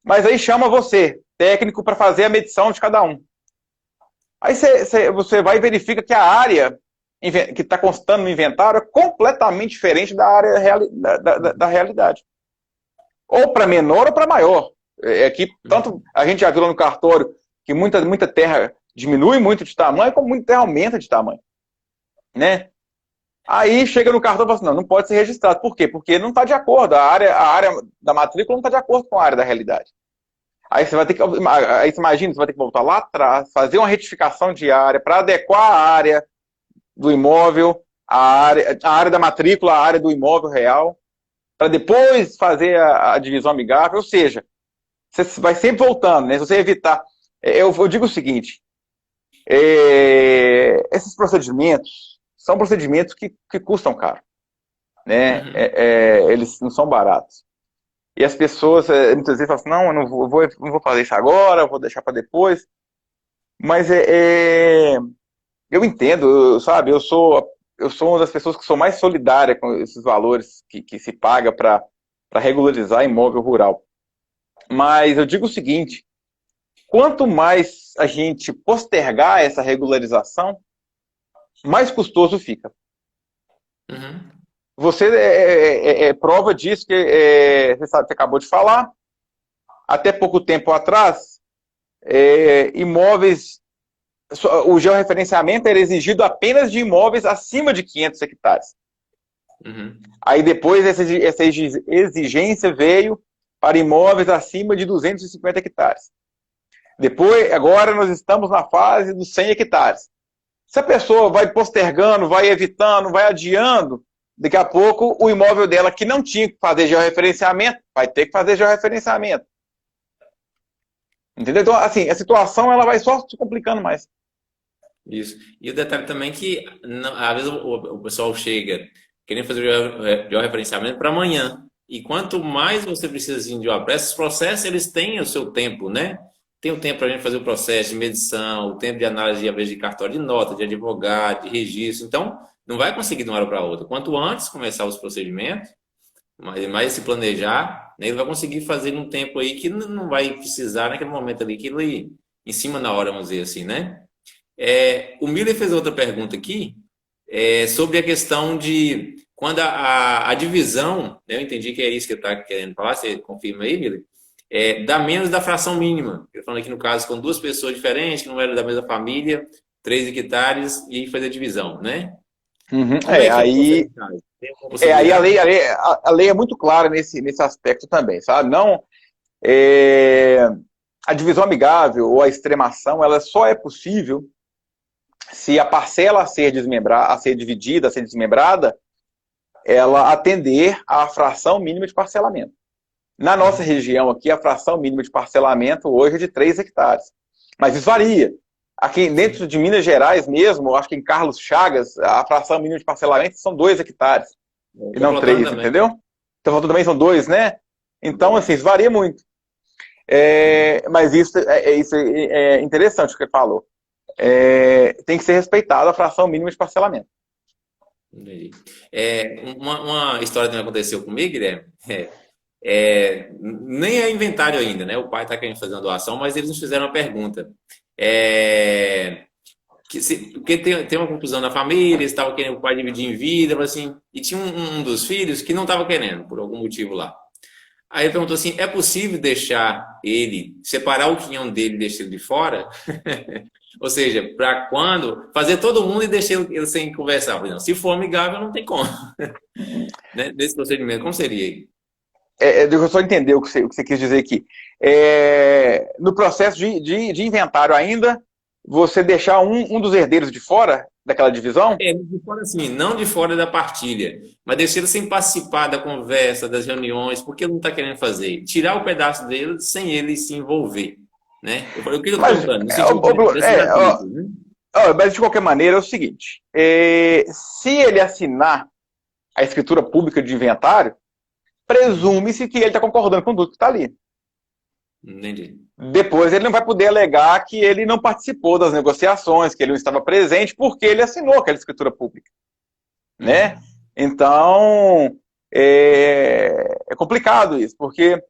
mas aí chama você, técnico, para fazer a medição de cada um. Aí você vai e verifica que a área que está constando no inventário é completamente diferente da área da realidade. Ou para menor ou para maior. Aqui, tanto a gente já viu no cartório que muita terra diminui muito de tamanho, como muita terra aumenta de tamanho. Né? Aí chega no cartório e fala assim, não pode ser registrado. Por quê? Porque não está de acordo. A área da matrícula não está de acordo com a área da realidade. Aí você vai ter que. Aí você imagina, você vai ter que voltar lá atrás, fazer uma retificação de área para adequar a área do imóvel, a área da matrícula, a área do imóvel real, para depois fazer a divisão amigável. Ou seja, você vai sempre voltando, né? Se você evitar. Eu digo o seguinte: esses procedimentos são procedimentos que custam caro. Né? Eles não são baratos. E as pessoas muitas vezes falam assim, não, eu não vou fazer isso agora, eu vou deixar para depois. Mas eu entendo, sabe? Eu sou uma das pessoas que sou mais solidária com esses valores que se paga para regularizar imóvel rural. Mas eu digo o seguinte, quanto mais a gente postergar essa regularização, mais custoso fica. Uhum. Você é prova disso que você sabe, você acabou de falar. Até pouco tempo atrás, imóveis, o georreferenciamento era exigido apenas de imóveis acima de 500 hectares. Uhum. Aí depois essa exigência veio para imóveis acima de 250 hectares. Depois, agora nós estamos na fase dos 100 hectares. Se a pessoa vai postergando, vai evitando, vai adiando, daqui a pouco o imóvel dela que não tinha que fazer georreferenciamento, vai ter que fazer georreferenciamento. Entendeu? Então, assim, a situação ela vai só se complicando mais. Isso. E o detalhe também que, às vezes, o pessoal chega querendo fazer o georreferenciamento para amanhã. E quanto mais você precisa de uma pressa, esses processos, eles têm o seu tempo, né? Tem o tempo para a gente fazer o processo de medição, o tempo de análise, às vezes, de cartório de nota, de advogado, de registro. Então, não vai conseguir de uma hora para outra. Quanto antes começar os procedimentos, mais se planejar, né, ele vai conseguir fazer num tempo aí que não vai precisar naquele momento ali, aquilo aí, em cima na hora, vamos dizer assim, né? O Miller fez outra pergunta aqui, sobre a questão de quando a divisão, né, eu entendi que é isso que ele está querendo falar, você confirma aí, Miller? Dá menos da fração mínima. Ele falando aqui no caso com duas pessoas diferentes, que não eram da mesma família, 3 hectares, e aí fazer a divisão, né? Uhum. Aí a lei é muito clara nesse aspecto também, sabe? Não, a divisão amigável ou a extremação, ela só é possível se a parcela a ser dividida, a ser desmembrada, ela atender à fração mínima de parcelamento. Na nossa região aqui, a fração mínima de parcelamento hoje é de 3 hectares. Mas isso varia. Aqui dentro de Minas Gerais mesmo, acho que em Carlos Chagas, a fração mínima de parcelamento são 2 hectares. E não 3, também. Entendeu? Então também são 2, né? Então, assim, isso varia muito. Mas isso é interessante o que ele falou. Tem que ser respeitada a fração mínima de parcelamento. Uma história que aconteceu comigo, Guilherme, nem é inventário ainda, né? O pai está querendo fazer uma doação, mas eles nos fizeram uma pergunta. Porque tem uma confusão na família, eles estavam querendo o pai dividir em vida, assim, e tinha um dos filhos que não estava querendo, por algum motivo lá. Aí ele perguntou assim, é possível deixar ele, separar o quinhão dele e deixar ele de fora? Ou seja, para quando fazer todo mundo e deixar ele sem conversar. Não, se for amigável, não tem como. Né? Desse procedimento, como seria aí? Deixa eu só entender o que você quis dizer aqui. No processo de inventário ainda, você deixar um dos herdeiros de fora daquela divisão? De fora assim, não de fora da partilha, mas deixar ele sem participar da conversa, das reuniões, porque ele não está querendo fazer. Tirar o pedaço dele sem ele se envolver. Né? O que eu estou falando? Mas de qualquer maneira é o seguinte, se ele assinar a escritura pública de inventário, presume-se que ele está concordando com tudo que está ali. Entendi. Depois ele não vai poder alegar que ele não participou das negociações, que ele não estava presente, porque ele assinou aquela escritura pública, né? Uhum. Então, é complicado isso, porque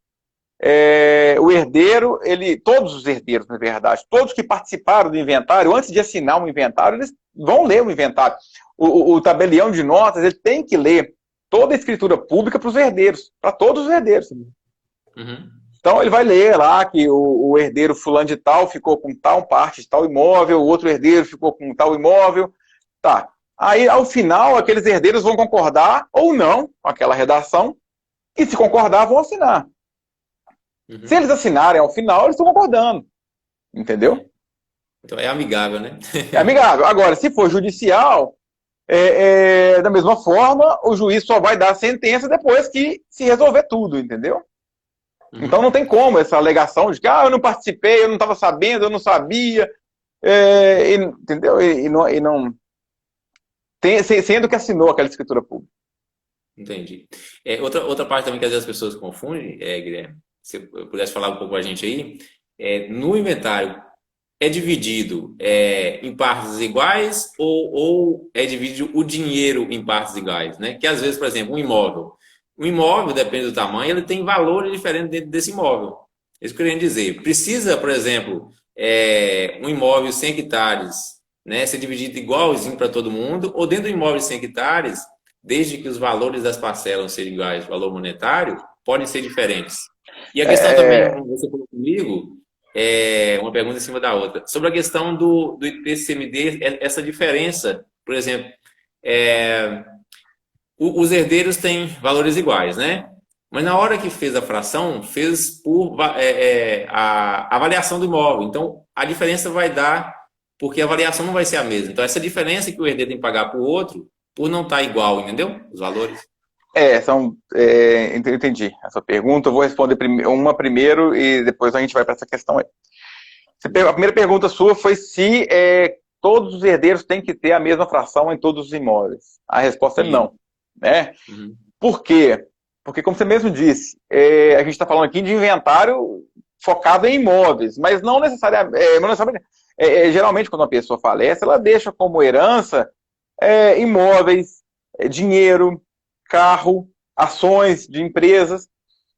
o herdeiro, todos os herdeiros, na verdade, todos que participaram do inventário, antes de assinar um inventário, eles vão ler o inventário. O tabelião de notas, ele tem que ler toda a escritura pública para os herdeiros, para todos os herdeiros. Uhum. Então ele vai ler lá que o herdeiro fulano de tal ficou com tal parte de tal imóvel, o outro herdeiro ficou com tal imóvel, tá. Aí, ao final, aqueles herdeiros vão concordar ou não com aquela redação, e se concordar, vão assinar. Se Uhum. eles assinarem ao final, eles estão concordando, entendeu? Então é amigável, né? É amigável. Agora, se for judicial, da mesma forma, o juiz só vai dar a sentença depois que se resolver tudo, entendeu? Então não Uhum. tem como essa alegação de que eu não participei, eu não estava sabendo, eu não sabia, entendeu? E não sendo que assinou aquela escritura pública. Entendi. Outra parte também que às vezes as pessoas confundem, Guilherme, se eu pudesse falar um pouco com a gente aí, no inventário é dividido em partes iguais ou é dividido o dinheiro em partes iguais, né? Que às vezes, por exemplo, um imóvel, depende do tamanho, ele tem valores diferentes dentro desse imóvel. Isso que eu queria dizer. Precisa, por exemplo, um imóvel 100 hectares, né, ser dividido igualzinho para todo mundo, ou dentro do imóvel de 100 hectares, desde que os valores das parcelas sejam iguais, o valor monetário, podem ser diferentes. E a questão também, É, você falou comigo, uma pergunta em cima da outra. Sobre a questão do IPCMD, essa diferença, por exemplo, é, os herdeiros têm valores iguais, né? Mas na hora que fez a fração, fez por a avaliação do imóvel. Então, a diferença vai dar, porque a avaliação não vai ser a mesma. Então, essa diferença que o herdeiro tem que pagar para o outro, por não estar igual, entendeu? Os valores. entendi essa pergunta. Eu vou responder uma primeiro e depois a gente vai para essa questão aí. A primeira pergunta sua foi se todos os herdeiros têm que ter a mesma fração em todos os imóveis. A resposta é E, não, né? uhum, Por quê? Porque, como você mesmo disse, a gente está falando aqui de inventário focado em imóveis, mas não necessariamente. Geralmente, quando uma pessoa falece, ela deixa como herança imóveis, dinheiro, carro, ações de empresas.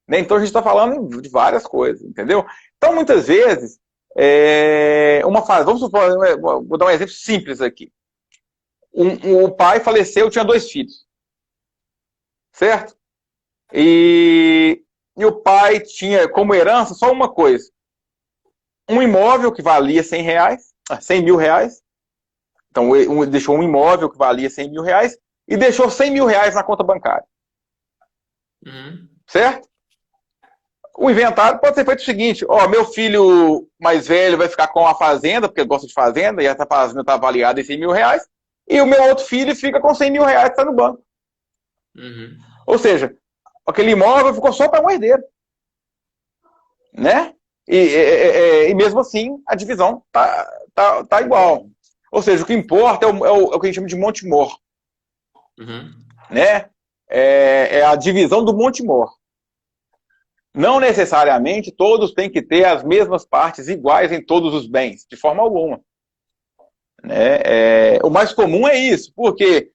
Né? Então, a gente está falando de várias coisas, entendeu? Então, muitas vezes, uma fase. Vamos supor, vou dar um exemplo simples aqui. O pai faleceu, tinha 2 filhos, certo? E o pai tinha como herança só uma coisa: um imóvel que valia 100 reais, 100 mil reais. Então, deixou um imóvel que valia 100 mil reais e deixou 100 mil reais na conta bancária, uhum, certo? O inventário pode ser feito o seguinte: meu filho mais velho vai ficar com a fazenda, porque ele gosta de fazenda, e essa fazenda está avaliada em 100 mil reais, e o meu outro filho fica com 100 mil reais que está no banco. uhum. Ou seja, aquele imóvel ficou só para um herdeiro, né? E mesmo assim, a divisão tá igual. Ou seja, o que importa é o que a gente chama de Monte Mor, Uhum. né? É a divisão do Monte Mor. Não necessariamente todos têm que ter as mesmas partes iguais em todos os bens, de forma alguma. Né? O mais comum é isso, porque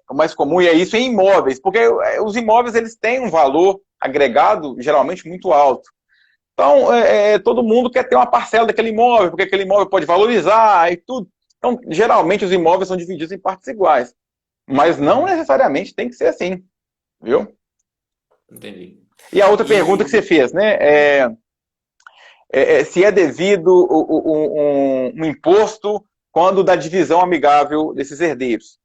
o mais comum é isso em imóveis, porque os imóveis eles têm um valor agregado geralmente muito alto. Então, todo mundo quer ter uma parcela daquele imóvel, porque aquele imóvel pode valorizar e tudo. Então, geralmente os imóveis são divididos em partes iguais, mas não Uhum. necessariamente tem que ser assim, viu? Entendi. E a outra pergunta que você E, fez, né? Se é devido um imposto quando da divisão amigável desses herdeiros.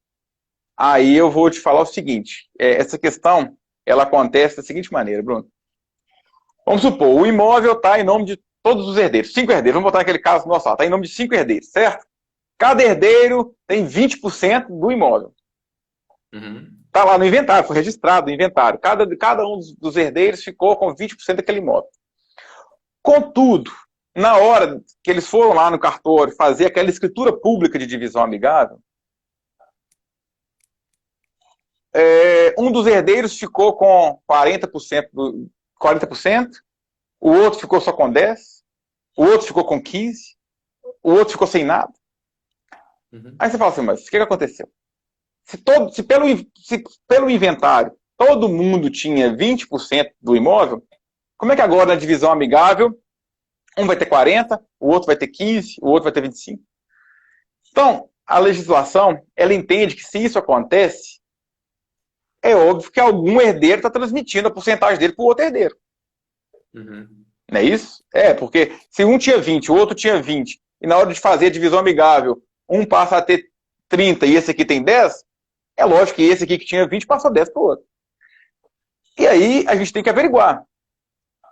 Aí eu vou te falar o seguinte: essa questão ela acontece da seguinte maneira, Bruno. Vamos supor, o imóvel está em nome de todos os herdeiros, 5 herdeiros. Vamos botar naquele caso nosso, está em nome de 5 herdeiros, certo? Cada herdeiro tem 20% do imóvel. uhum. Está lá no inventário, foi registrado no inventário. Cada um dos herdeiros ficou com 20% daquele imóvel. Contudo, na hora que eles foram lá no cartório fazer aquela escritura pública de divisão amigável, um dos herdeiros ficou com 40%, 40%, o outro ficou só com 10, o outro ficou com 15, o outro ficou sem nada. Aí você fala assim, mas o que aconteceu? Se pelo inventário todo mundo tinha 20% do imóvel, como é que agora na divisão amigável, um vai ter 40, o outro vai ter 15, o outro vai ter 25? Então, a legislação, ela entende que se isso acontece, é óbvio que algum herdeiro está transmitindo a porcentagem dele para o outro herdeiro. Não é isso? Porque se um tinha 20, o outro tinha 20, e na hora de fazer a divisão amigável, um passa a ter 30 e esse aqui tem 10, é lógico que esse aqui que tinha 20 passou 10 para o outro. E aí a gente tem que averiguar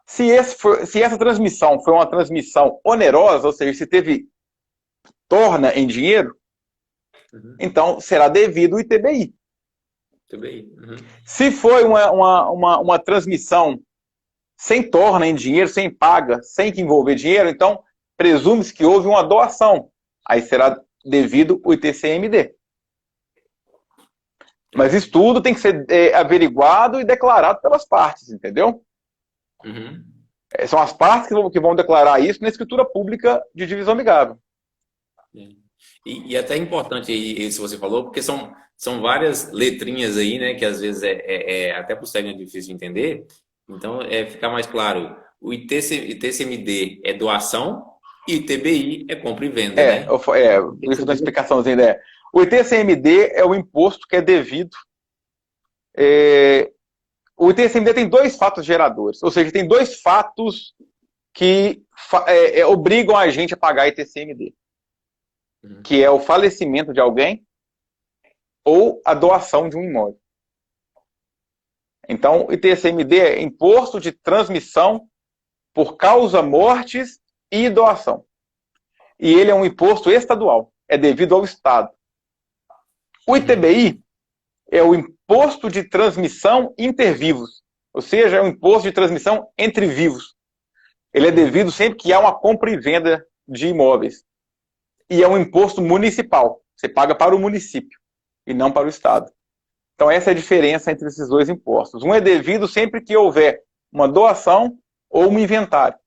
se essa transmissão foi uma transmissão onerosa, ou seja, se teve torna em dinheiro, então será devido o ITBI. Se foi uma transmissão sem torna em dinheiro, sem paga, sem que envolver dinheiro, então presume-se que houve uma doação. Aí será devido o ITCMD. Mas isso tudo tem que ser averiguado e declarado pelas partes, entendeu? São as partes que vão declarar isso na escritura pública de divisão amigável. E até importante aí, isso que você falou, porque são várias letrinhas aí, né, que às vezes até para o técnico é difícil de entender. Então, ficar mais claro, o ITCMD é doação e ITBI é compra e venda, né? Deixa eu dar uma explicaçãozinha, né? O ITCMD é o imposto que é devido. O ITCMD tem dois fatos geradores, ou seja, tem dois fatos que obrigam a gente a pagar ITCMD, que é o falecimento de alguém ou a doação de um imóvel. Então, o ITCMD é imposto de transmissão por causa mortes e doação. E ele é um imposto estadual, é devido ao Estado. O ITBI é o imposto de transmissão intervivos, ou seja, é um imposto de transmissão entre vivos. Ele é devido sempre que há uma compra e venda de imóveis. E é um imposto municipal, você paga para o município e não para o Estado. Então essa é a diferença entre esses dois impostos. Um é devido sempre que houver uma doação ou um inventário.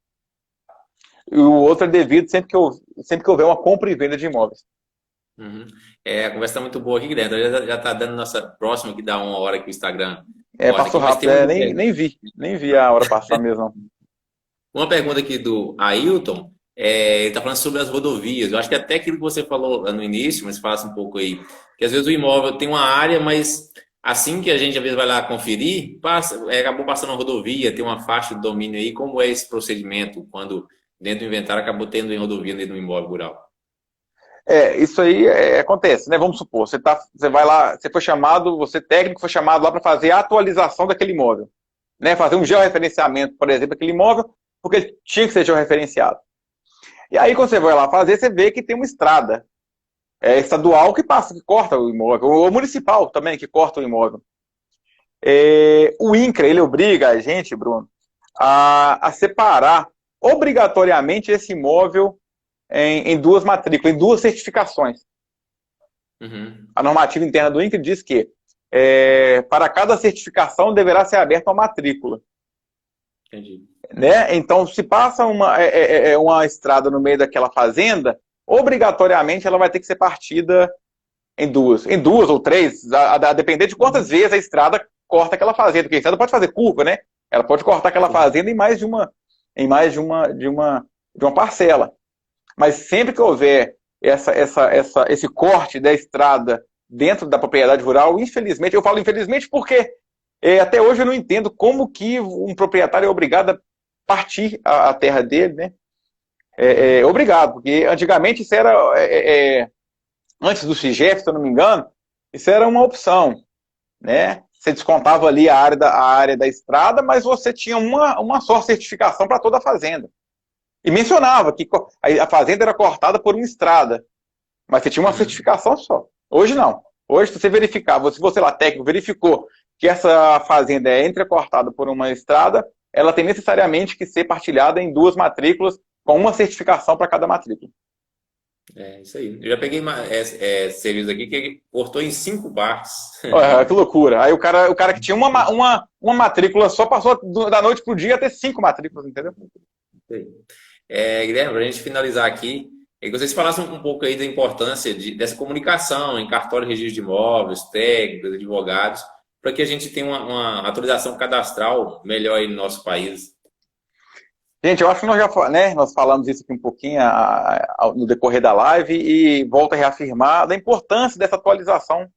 E o outro é devido sempre que houver uma compra e venda de imóveis. A conversa está muito boa aqui, Guilherme. Já está dando nossa próxima, que dá 1 hora aqui o Instagram. Passou rápido, nem vi a hora passar mesmo. Uma pergunta aqui do Ailton, ele está falando sobre as rodovias. Eu acho que até aquilo que você falou no início, mas falasse um pouco aí, que às vezes o imóvel tem uma área, mas assim que a gente às vezes vai lá conferir, acabou passando uma rodovia, tem uma faixa de domínio aí. Como é esse procedimento quando dentro do inventário acabou tendo em rodovia dentro do imóvel rural? Isso aí acontece, né? Vamos supor, você vai lá, você técnico foi chamado lá para fazer a atualização daquele imóvel, né? Fazer um georreferenciamento, por exemplo, daquele imóvel, porque ele tinha que ser georreferenciado. E aí, quando você vai lá fazer, você vê que tem uma estrada estadual que corta o imóvel, ou municipal também, que corta o imóvel. O INCRA, ele obriga a gente, Bruno, a separar obrigatoriamente esse imóvel em duas matrículas, em duas certificações. A normativa interna do INCRA diz que para cada certificação deverá ser aberta uma matrícula. Entendi. Né? Então, se passa uma estrada no meio daquela fazenda, obrigatoriamente ela vai ter que ser partida em duas ou três, a depender de quantas vezes a estrada corta aquela fazenda, porque a estrada pode fazer curva, né? Ela pode cortar aquela fazenda em mais de uma parcela. Mas sempre que houver esse corte da estrada dentro da propriedade rural, infelizmente, eu falo infelizmente porque até hoje eu não entendo como que um proprietário é obrigado a partir a terra dele, né? Obrigado, porque antigamente isso era, antes do CIGEF, se eu não me engano, isso era uma opção, né? Você descontava ali a área da estrada, mas você tinha uma só certificação para toda a fazenda. E mencionava que a fazenda era cortada por uma estrada, mas você tinha uma certificação só. Hoje não. Hoje, se você verificar, se você lá técnico verificou que essa fazenda é entrecortada por uma estrada, ela tem necessariamente que ser partilhada em duas matrículas, com uma certificação para cada matrícula. É isso aí. Eu já peguei serviço aqui que cortou em 5 barcos. Olha, que loucura. Aí o cara que tinha uma matrícula só passou da noite pro dia a ter 5 matrículas, entendeu? Guilherme, para a gente finalizar aqui, eu gostaria que você falasse um pouco aí da importância dessa comunicação em cartório e registro de imóveis, técnicos, advogados, para que a gente tenha uma atualização cadastral melhor aí no nosso país. Gente, eu acho que nós já, né, nós falamos isso aqui um pouquinho no decorrer da live e volto a reafirmar da importância dessa atualização.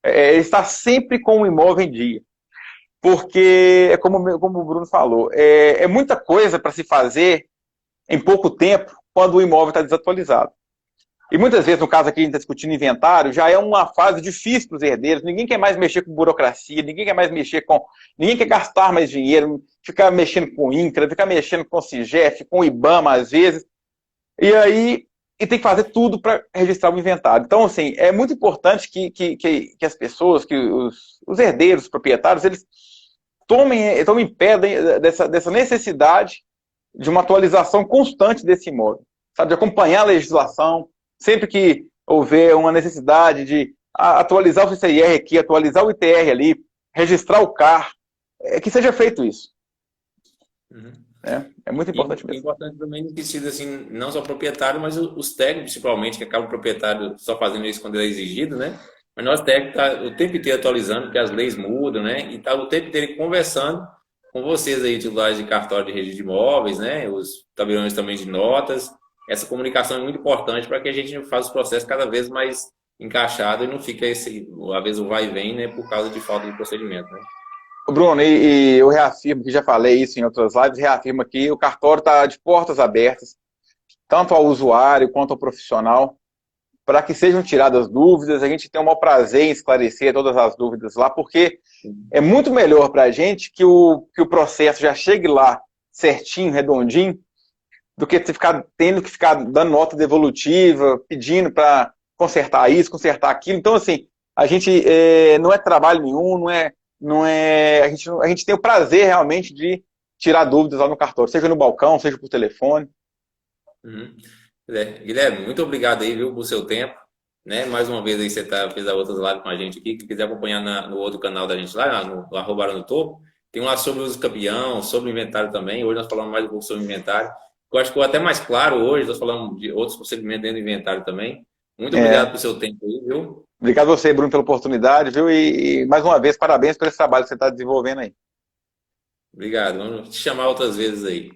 Estar sempre com o imóvel em dia. Porque, como o Bruno falou, é muita coisa para se fazer em pouco tempo quando o imóvel está desatualizado. E muitas vezes, no caso aqui, a gente está discutindo inventário, já é uma fase difícil para os herdeiros, ninguém quer mais mexer com burocracia, ninguém quer gastar mais dinheiro, ficar mexendo com o INCRA, ficar mexendo com o CIGEF, com o IBAMA, às vezes, e tem que fazer tudo para registrar o inventário. Então, assim, é muito importante que as pessoas, que os herdeiros, os proprietários, eles tomem pé dessa necessidade de uma atualização constante desse imóvel, sabe, de acompanhar a legislação, sempre que houver uma necessidade de atualizar o CCIR aqui, atualizar o ITR ali, registrar o CAR, que seja feito isso. Uhum. É muito importante mesmo. É importante também que seja assim, não só o proprietário, mas os técnicos, principalmente, que acaba o proprietário só fazendo isso quando ele é exigido, né? Mas nós técnicos tá o tempo inteiro atualizando, porque as leis mudam, né? E tá o tempo inteiro conversando com vocês aí, titulares de cartório de registro de imóveis, né? Os tabeliões também de notas. Essa comunicação é muito importante para que a gente faça o processo cada vez mais encaixado e não fica às vezes o vai e vem, né? Por causa de falta de procedimento, né? Bruno, e eu reafirmo que já falei isso em outras lives, reafirmo que o cartório está de portas abertas, tanto ao usuário quanto ao profissional, para que sejam tiradas dúvidas. A gente tem o maior prazer em esclarecer todas as dúvidas lá, porque é muito melhor para a gente que o processo já chegue lá certinho, redondinho, do que tendo que ficar dando nota devolutiva, pedindo para consertar isso, consertar aquilo. Então, assim, a gente não é trabalho nenhum, a gente tem o prazer realmente de tirar dúvidas lá no cartório, seja no balcão, seja por telefone. Uhum. Guilherme, muito obrigado aí, viu, por seu tempo, né? Mais uma vez aí você fez a outras lives com a gente aqui. Quem quiser acompanhar no outro canal da gente lá, no arroba no topo, tem um lá sobre o uso campeão, sobre o inventário também. Hoje nós falamos mais um pouco sobre o inventário. Eu acho que ficou até mais claro hoje, nós falamos de outros procedimentos dentro do inventário também. Muito obrigado por seu tempo aí, viu? Obrigado a você, Bruno, pela oportunidade, viu? E mais uma vez, parabéns por esse trabalho que você está desenvolvendo aí. Obrigado, vamos te chamar outras vezes aí.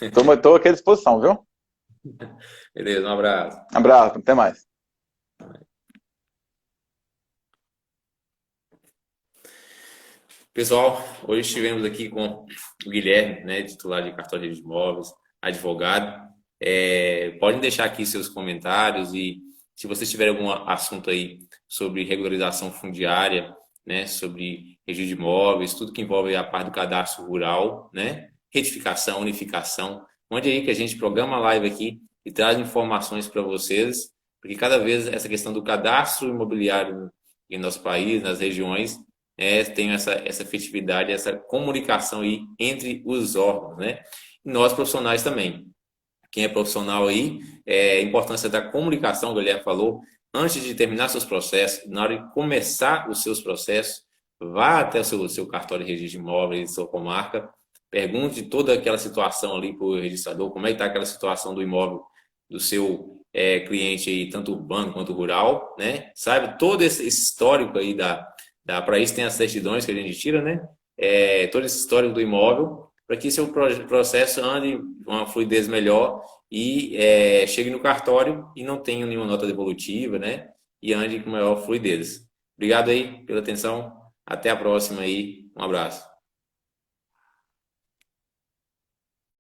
Estou aqui à disposição, viu? Beleza, um abraço. Abraço, até mais. Pessoal, hoje estivemos aqui com o Guilherme, né, titular de cartório de imóveis, advogado. Podem deixar aqui seus comentários e se vocês tiverem algum assunto aí sobre regularização fundiária, né, sobre registro de imóveis, tudo que envolve a parte do cadastro rural, né, retificação, unificação, mande aí que a gente programa a live aqui e traz informações para vocês, porque cada vez essa questão do cadastro imobiliário em nosso país, nas regiões, tem essa efetividade, essa comunicação aí entre os órgãos, né? E nós profissionais também. Quem é profissional aí, a importância da comunicação, o Guilherme falou, antes de terminar seus processos, na hora de começar os seus processos, vá até o seu cartório de registro de imóveis, sua comarca, pergunte toda aquela situação ali para o registrador, como é que está aquela situação do imóvel do seu cliente aí, tanto urbano quanto rural, né? Sabe, todo esse histórico aí para isso tem as certidões que a gente tira, né? Todo esse histórico do imóvel, para que seu processo ande com uma fluidez melhor e chegue no cartório e não tenha nenhuma nota devolutiva, né? E ande com maior fluidez. Obrigado aí pela atenção. Até a próxima aí. Um abraço.